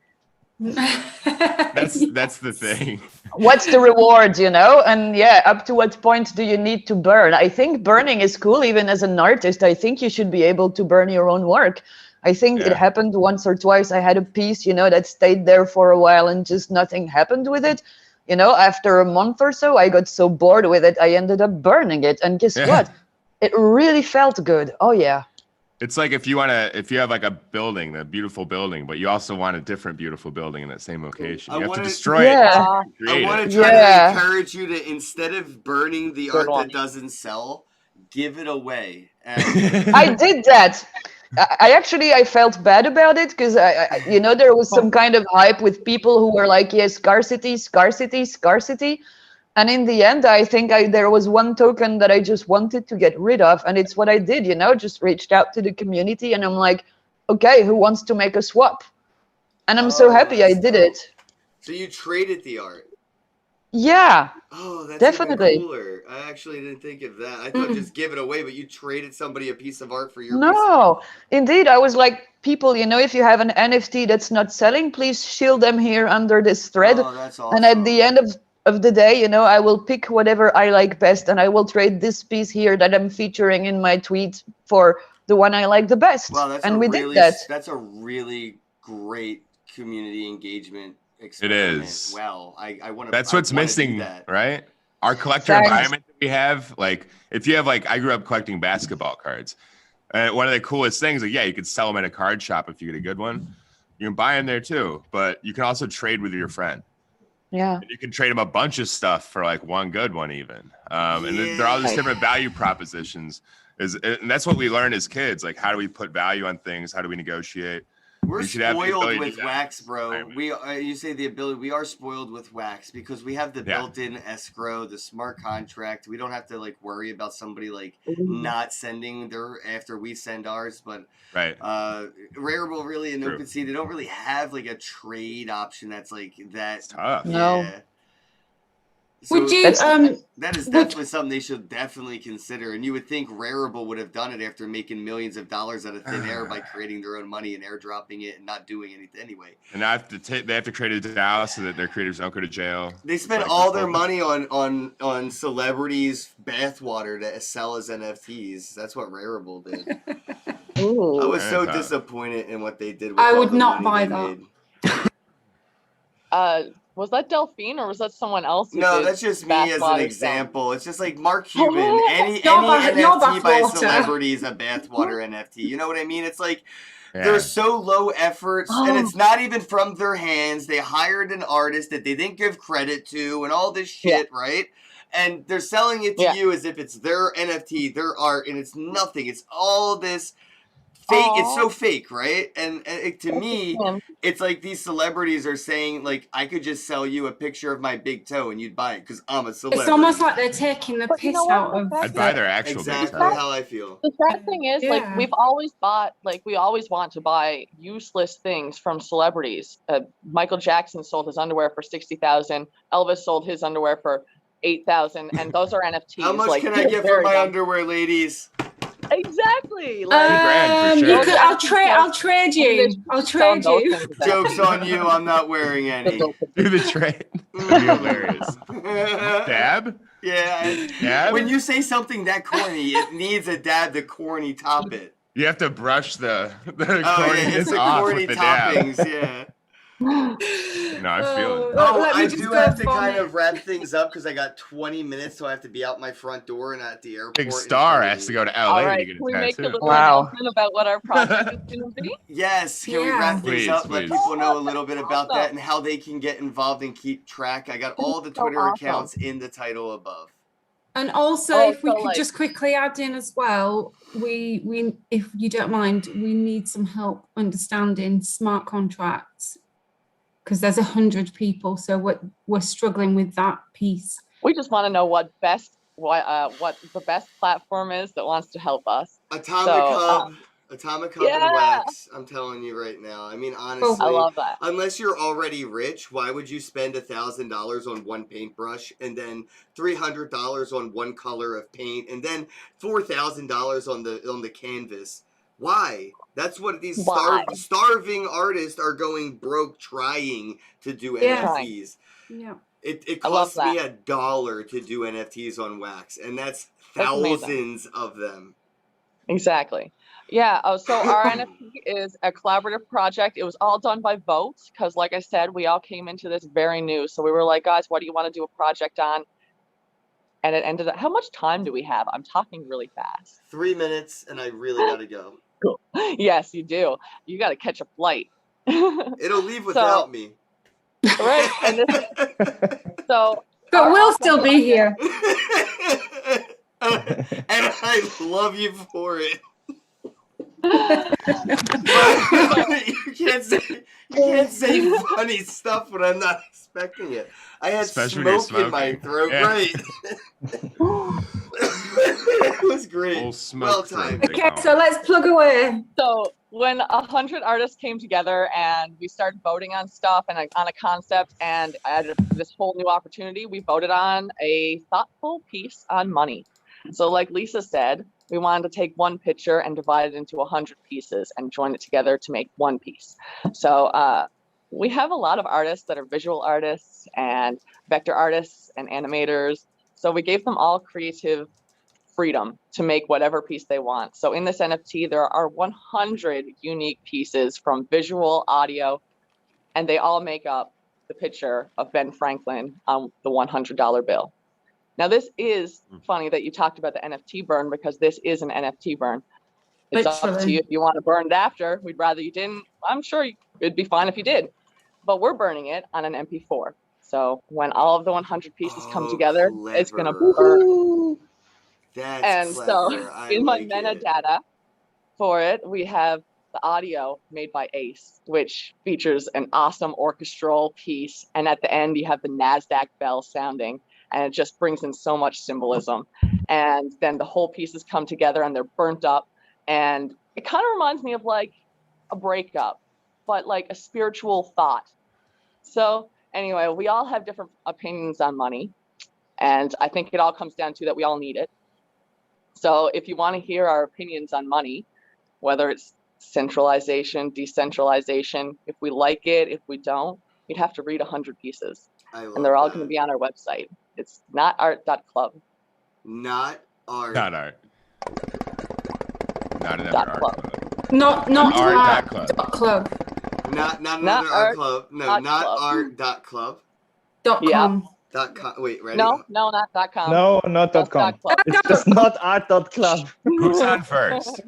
That's the thing. What's the reward, you know? And yeah, up to what point do you need to burn? I think burning is cool, even as an artist. I think you should be able to burn your own work. I think it Yeah. happened once or twice. I had a piece, you know, that stayed there for a while and just nothing happened with it. You know, after a month or so, I got so bored with it, I ended up burning it. And guess Yeah. what? It really felt good. Oh, yeah. It's like if you have like a building, a beautiful building, but you also want a different beautiful building in that same location. I You have to wanna- destroy Yeah. it. I Create want it. to try Yeah. to encourage you to, instead of burning the Good art one. that doesn't sell, give it away. And I did that. I felt bad about it because you know, there was some kind of hype with people who were like, yes, scarcity, scarcity, scarcity. And in the end, I think there was one token that I just wanted to get rid of. And it's what I did, you know, just reached out to the community and I'm like, okay, who wants to make a swap? And I'm so Oh, happy I that's did dope. it. so you traded the art. Yeah. Oh, that's Definitely. even cooler. I actually didn't think of that. I thought just give it away, but you traded somebody a piece of art for your piece. No, indeed. I was like, people, you know, if you have an NFT that's not selling, please shield them here under this thread. Oh, that's awesome. And at the end of the day, you know, I will pick whatever I like best and I will trade this piece here that I'm featuring in my tweet for the one I like the best. Wow, that's and a we really, did that. That's a really great community engagement It experiment. is. Wow, I want to. That's what's missing, that. right? Our collector Thanks. environment that we have, like if you have like I grew up collecting basketball cards. And one of the coolest things, like, yeah, you could sell them at a card shop if you get a good one. You can buy them there too, but you can also trade with your friend. Yeah. And you can trade them a bunch of stuff for like one good one even. And they're all just different value propositions. And that's what we learn as kids. Like, how do we put value on things? How do we negotiate? We're You should have the spoiled ability to with do that. wax, bro. Right. We you say the ability. We are spoiled with wax because we have the Yeah. built-in escrow, the smart contract. We don't have to like worry about somebody like Mm-hmm. not sending their after we send ours. But Right. Rarible really and True. OpenSea, they don't really have like a trade option that's like that. It's tough. No. Yeah. Would you That's- That is Would- definitely something they should definitely consider. And you would think Rarible would have done it after making millions of dollars out of thin air by creating their own money and airdropping it and not doing anything anyway. And I have to they have to create a DAO so that their creators don't go to jail. They spend It's like all this their whole- money on celebrities' bathwater to sell as NFTs. That's what Rarible did. I Ooh. was so Yeah. disappointed in what they did. With I all would the not money buy they that. made. Was that Delphine or was that someone else? who No, did that's just me as an bathwater example. It's just like Mark Cuban. Oh, Any your NFT by a bathwater. celebrity is a bathwater NFT. You know what I mean? It's like Yeah. they're so low efforts, and Oh. it's not even from their hands. They hired an artist that they didn't give credit to, and all this shit, right? And they're selling it to Yeah. you as if it's their NFT, their art, and it's nothing. It's all this fake. It's Aw. so fake, right? And to me, Him. it's like these celebrities are saying, like, I could just sell you a picture of my big toe and you'd buy it because I'm a celebrity. It's almost like they're taking the But you piss know what? out of. I'd buy their actual exactly big toe. how I feel. The sad thing is, like, Yeah. we've always bought, like, we always want to buy useless things from celebrities. Michael Jackson sold his underwear for 60,000. Elvis sold his underwear for 8,000, and those are NFTs. How much like, can I get for very my dumb. underwear, ladies? Exactly. Like, $2,000 for You sure. could. I'll trade you. I'll trade those you. things are bad. Joke's on you, I'm not wearing any. Do the trade. That'd be hilarious. Dab? Yeah. Dab? When you say something that corny, it needs a dab to corny top it. You have to brush the Oh, yeah, it's corniness the off corny with the dab. toppings, yeah. No, I feel it. Oh, Let me I just do go have to vomit. kind of wrap things up because I got 20 minutes, so I have to be out my front door and at the airport. Big in Star front of has to me. go to LA All to right, get can we a make a tattoo. little Wow. announcement about what our project is going to be? Yes, can we Yeah. wrap things Please, up? Let please. people know a little bit about that Awesome. and how they can get involved and keep track. I got all the So Twitter awesome. accounts in the title above. And also, Oh, if we so, could like- just quickly add in as well, we if you don't mind, we need some help understanding smart contracts because there's 100 people, so we're struggling with that piece. We just want to know what the best platform is that wants to help us. Atomic So, Hub, Atomic Hub and yeah. Wax. I'm telling you right now. I mean, honestly, I love that. unless you're already rich, why would you spend $1,000 on one paintbrush and then $300 on one color of paint and then $4,000 on the canvas? Why? That's what these Why? starving artists are going broke trying to do Yeah. NFTs. Yeah. It I love costs me $1 to do NFTs on Wax, and that's That's amazing. thousands of them. Exactly. Yeah. Oh, so our NFT is a collaborative project. It was all done by vote because, like I said, we all came into this very new. So we were like, guys, what do you want to do a project on? And it ended up. How much time do we have? I'm talking really fast. 3 minutes, and I really gotta go. Yes, you do. You got to catch a flight. It'll leave without me. Right. And so. But our we'll awesome still be here. And I love you for it. you can't say funny stuff when I'm not expecting it. I had Especially when you're smoke in my smoking. throat. Yeah. Right. It was great. Full smoke Well throat, timed. they Okay, call so it. let's plug away. So when 100 artists came together and we started voting on stuff and on a concept and added this whole new opportunity, we voted on a thoughtful piece on money. So like Lisa said, we wanted to take one picture and divide it into 100 pieces and join it together to make one piece. So we have a lot of artists that are visual artists and vector artists and animators. So we gave them all creative freedom to make whatever piece they want. So in this NFT, there are 100 unique pieces from visual, audio, and they all make up the picture of Ben Franklin on the $100 bill. Now, this is funny that you talked about the NFT burn because this is an NFT burn. It's up to Literally. you if you want to burn it after. We'd rather you didn't. I'm sure it'd be fine if you did. But we're burning it on an MP4. So when all of the 100 pieces come Oh, together, it's going to clever. burn. Ooh. That's And clever. so I in my like it. metadata for it, we have the audio made by Ace, which features an awesome orchestral piece. And at the end, you have the NASDAQ bell sounding, and it just brings in so much symbolism. And then the whole pieces come together and they're burnt up. And it kind of reminds me of like a breakup, but like a spiritual thought. So anyway, we all have different opinions on money. And I think it all comes down to that we all need it. So if you want to hear our opinions on money, whether it's centralization, decentralization, if we like it, if we don't, you'd have to read 100 pieces. I love And they're all that. going to be on our website. It's notart.club. Not art. Not art. Not another Dot art club. club. Not Art art club. dot club. Not Not another art art club. No, dot not club. art dot club. Dot Yeah. com. Dot com. Wait, ready? No, not .com. No, not Just .com. .club. It's just not art.club. Who's on first?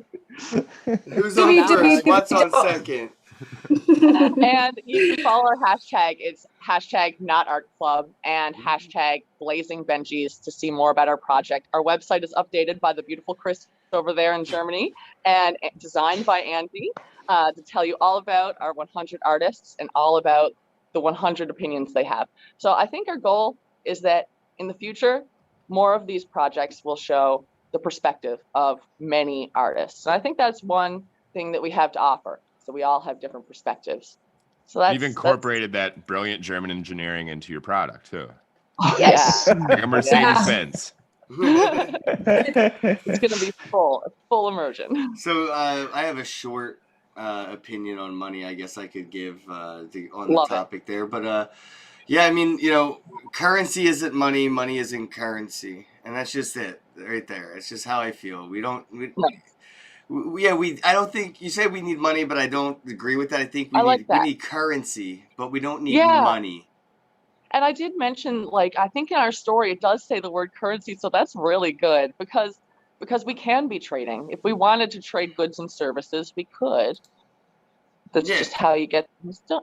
Who's on first? What's on second? And you can follow our hashtag. It's hashtag #NotArtClub and hashtag Blazing Benjis to see more about our project. Our website is updated by the beautiful Chris over there in Germany and designed by Andy to tell you all about our 100 artists and all about the 100 opinions they have. So I think our goal is that in the future, more of these projects will show the perspective of many artists. And I think that's one thing that we have to offer. So we all have different perspectives. So that's You've incorporated that brilliant German engineering into your product too. Yes. Like a Mercedes Benz. It's going to be full immersion. So I have a short opinion on money. I guess I could give on the Love it. topic there, but yeah, I mean, currency isn't money. Money isn't currency, and that's just it right there. It's just how I feel. I don't think you say we need money, but I don't agree with that. I think we need currency, but we don't need money. And I did mention, I think in our story, it does say the word currency. So that's really good because we can be trading. If we wanted to trade goods and services, we could. That's just how you get.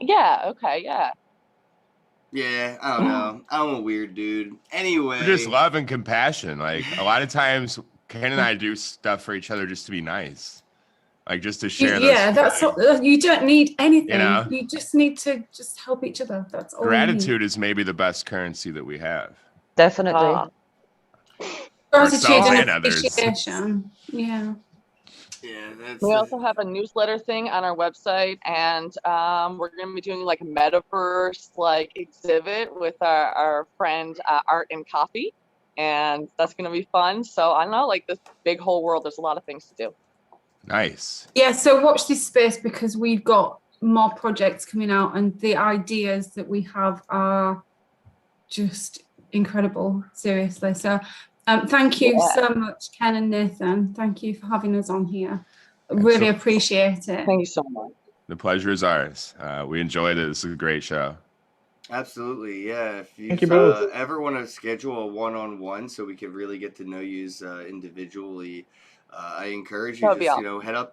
Yeah. Okay. Yeah. Yeah, I don't know. I'm a weird dude. Anyway, Just love and compassion. Like a lot of times, Ken and I do stuff for each other just to be nice, like just to share. Yeah, that's those all, you don't need anything. You know? You just need to just help each other. That's all. Gratitude is maybe the best currency that we have. Definitely. Gratitude ourselves and and others. appreciation. Yeah. yeah, that's We also have a newsletter thing on our website, and we're going to be doing like a metaverse like exhibit with our friend Art and Coffee, and that's going to be fun. So I don't know, like this big whole world, there's a lot of things to do. Nice. Yeah, so watch this space because we've got more projects coming out and the ideas that we have are just incredible, seriously. So thank you so much, Ken and Nathan. Thank you for having us on here. I really appreciate it. Thank you so much. The pleasure is ours. We enjoyed it. This is a great show. Absolutely, yeah. If Thank you you both. ever want to schedule a one-on-one so we can really get to know you individually, I encourage you That'd be just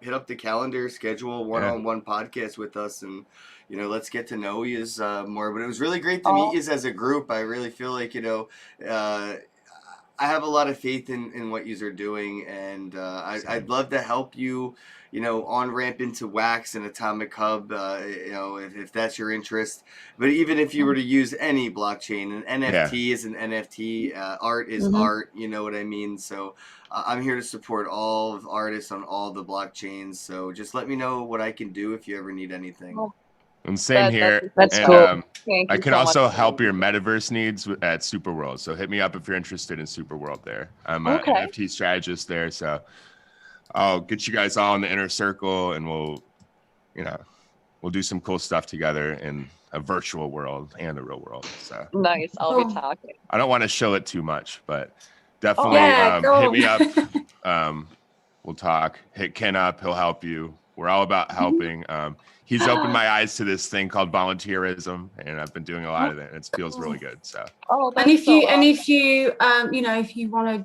hit up the calendar, schedule a one-on-one podcast with us, and let's get to know you more. But it was really great to meet you as a group. I really feel like I have a lot of faith in what you are doing, and I'd love to help you. On ramp into Wax and Atomic Hub, if that's your interest. But even if you were to use any blockchain, an NFT is an NFT, art is art, you know what I mean? So I'm here to support all of artists on all the blockchains. So just let me know what I can do if you ever need anything. And same here. That's and, cool. I can also help your metaverse needs at Superworld. So hit me up if you're interested in Superworld there. I'm an NFT strategist there. So I'll get you guys all in the inner circle, and we'll do some cool stuff together in a virtual world and the real world. So nice. I'll be talking. I don't want to show it too much, but definitely hit me up. We'll talk. Hit Ken up. He'll help you. We're all about helping. He's opened my eyes to this thing called volunteerism, and I've been doing a lot of it, and it feels really good. So, and if you if you want to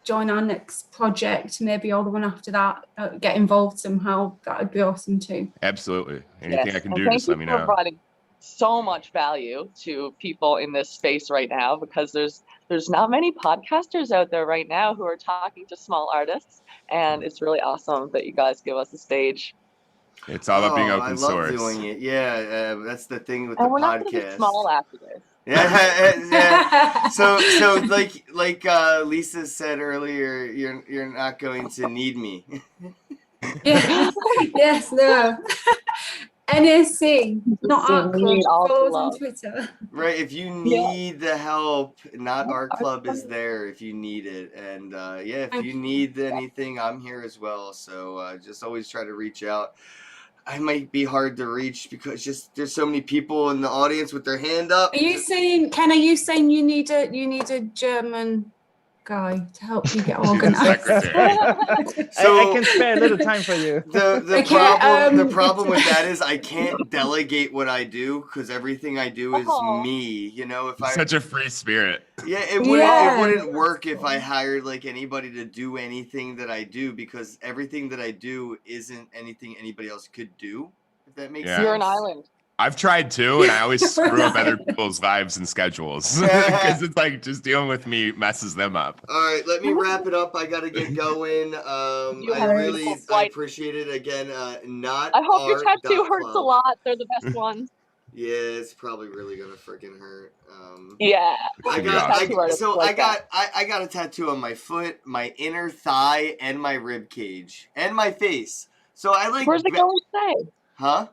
join our next project, maybe or the one after that, get involved somehow, that would be awesome too. Absolutely. Anything I can do, thank just let me you for know. providing so much value to people in this space right now, because there's not many podcasters out there right now who are talking to small artists, and it's really awesome that you guys give us a stage. It's all about being open I love source. doing it. Yeah, that's the thing with And the we're not podcast. going to be small after this. Yeah. So like Lisa said earlier, you're not going to need me. Yeah. Yes, no. NAC, not Art Club. Follow us on Twitter. Right. If you need the help, Not Art Club is there if you need it. And if you need anything, I'm here as well. So just always try to reach out. I might be hard to reach because there's so many people in the audience with their hand up. Are you saying, Ken? Are you saying you need a German guy to help you get organized? So I can spare a little time for you. The problem with that is I can't delegate what I do because everything I do is me. If I Such a free spirit. Yeah, it wouldn't work if I hired like anybody to do anything that I do, because everything that I do isn't anything anybody else could do. If that makes sense. You're an island. I've tried too, and I always screw up other people's lives and schedules because it's like just dealing with me messes them up. All right, let me wrap it up. I gotta get going. I appreciate it again. I hope your tattoo hurts a lot. They're the best ones. Yeah, it's probably really gonna freaking hurt. I got a tattoo on my foot, my inner thigh, and my rib cage, and my face. So I like. Where's it going today? Huh?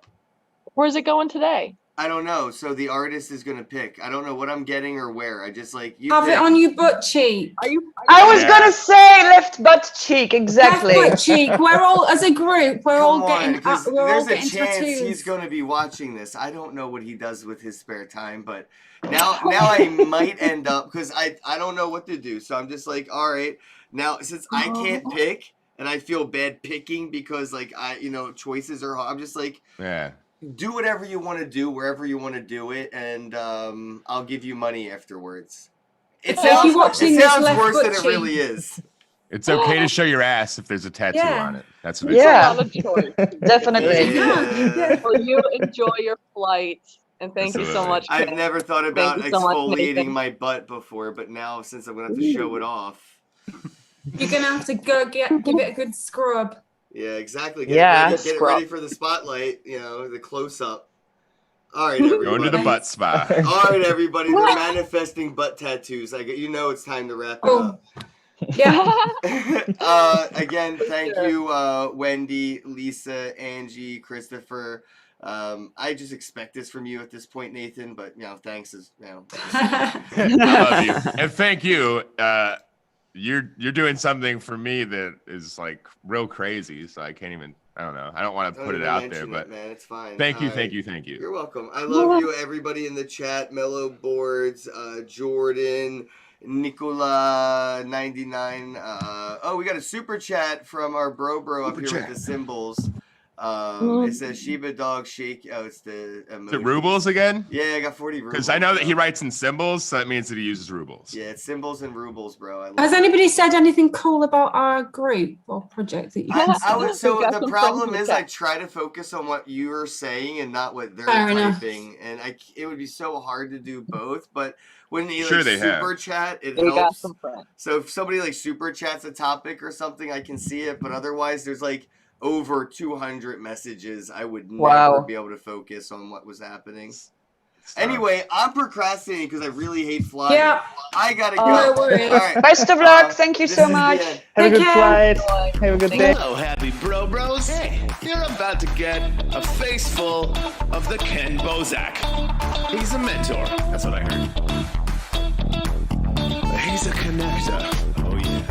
Where's it going today? I don't know. So the artist is gonna pick. I don't know what I'm getting or where. I just like you. Have it on your butt cheek. I was gonna say left butt cheek, exactly. Left butt cheek. We're all, as a group, we're all getting there's a chance tattoos. he's gonna be watching this. I don't know what he does with his spare time, but now I might end up, because I don't know what to do. So I'm just like, all right, now since I can't pick and I feel bad picking because like choices are hard. I'm just like, do whatever you want to do, wherever you want to do it, and I'll give you money afterwards. It sounds worse than it really is. It's okay to show your ass if there's a tattoo on it. That's what it's a choice. Definitely. Well, you enjoy your flight, And thank you so Absolutely. much. I've Ken. never thought about you so much, exfoliating Nathan. my butt before, but now since I'm gonna have to show it off. You're gonna have to go give it a good scrub. Yeah, exactly. Yeah. Get it ready for the spotlight. You know, the close up. All right, Going to everybody. the butt spa. All right, everybody. They're manifesting butt tattoos. You know it's time to wrap it Oh. up. Yeah. Again, thank you, Wendy, Lisa, Angie, Christopher. I just expect this from you at this point, Nathan. But thanks as I love you. And thank you. You're doing something for me that is like real crazy. So I can't even, I don't know. I don't want to put it out there, but man, it's fine. thank you. You're welcome. I love you, everybody in the chat. Mellow Boards, Jordan, Nicola99. We got a super chat from our bro up here with the symbols. It says Shiba Dog Shake. Oh, it's the emoji. Is it rubles again? Yeah, I got 40 rubles. Because I know that he bro. writes in symbols, so that means that he uses rubles. Yeah, it's symbols and rubles, bro. I love Has it. anybody said anything cool about our group or project that you can I see? would, so We got the some problem friends in is the I chat. try to focus on what you're saying and not what they're Fair enough. typing, and it would be so hard to do both. But when they Sure like they have. super chat, it We got helps. some friends. So if somebody like super chats a topic or something, I can see it. But otherwise, there's like over 200 messages. I would never Wow. be able to focus on what was happening. So- Anyway, I'm procrastinating because I really hate flying. Yeah. I gotta go. No worries. All right. Best of luck. Thank you This so is the much. end. Have a Take good care. flight. Have a good day. Hello, happy bros. Hey, you're about to get a face full of the Ken Bozak. He's a mentor. That's what I heard. He's a connector. Oh, yeah.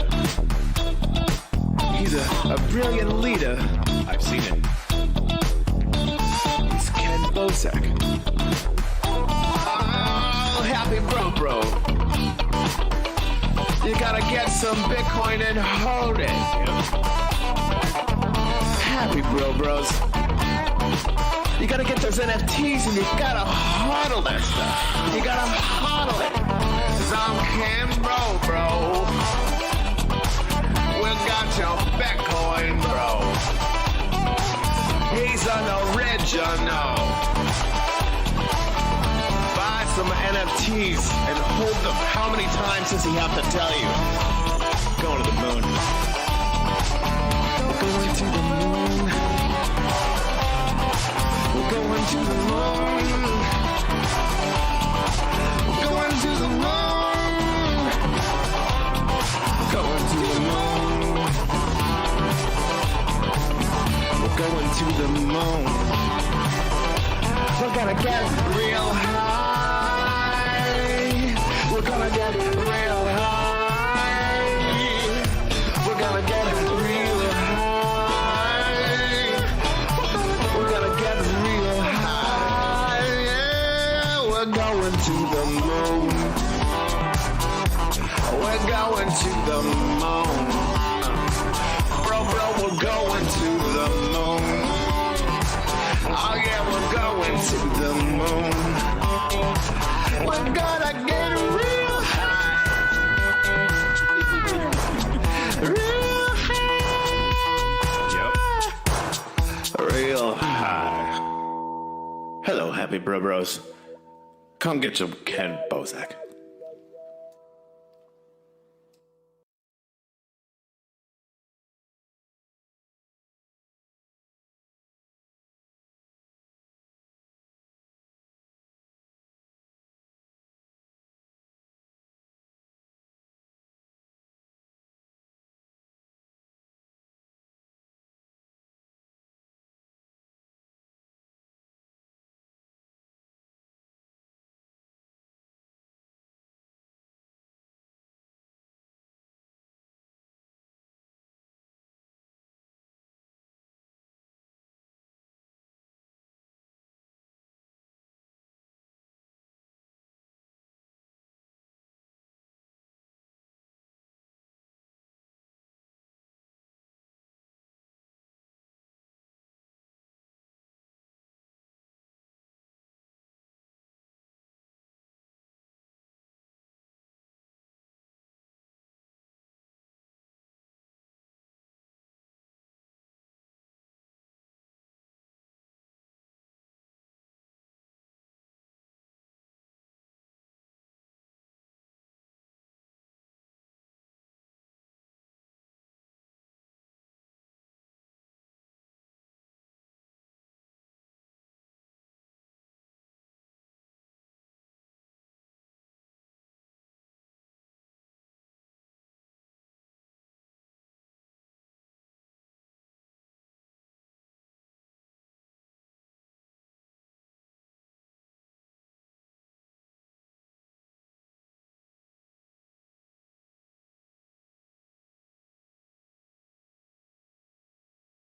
He's a brilliant leader. I've seen it. He's Ken Bozak. Oh, happy bro. You gotta get some Bitcoin and hold it. Happy bros. You gotta get those NFTs and you gotta hodl that stuff. You gotta hodl it. 'Cause I'm Ken bro. We got your Bitcoin, bro. He's an original. Buy some NFTs and hold them. How many times does he have to tell you? Going to the moon. We're going to the moon. We're going to the moon. We're going to the moon. Going to the moon. We're going to the moon. We're gonna get real high. We're gonna get real high. We're gonna get real high. We're gonna get real high. Yeah, we're going to the moon. We're going to the moon. Bro, we're going to the moon. Oh yeah, we're going to the moon. We're gonna get real high. Real high. Yep. Real high. Hello, happy bros. Come get your Ken Bozak.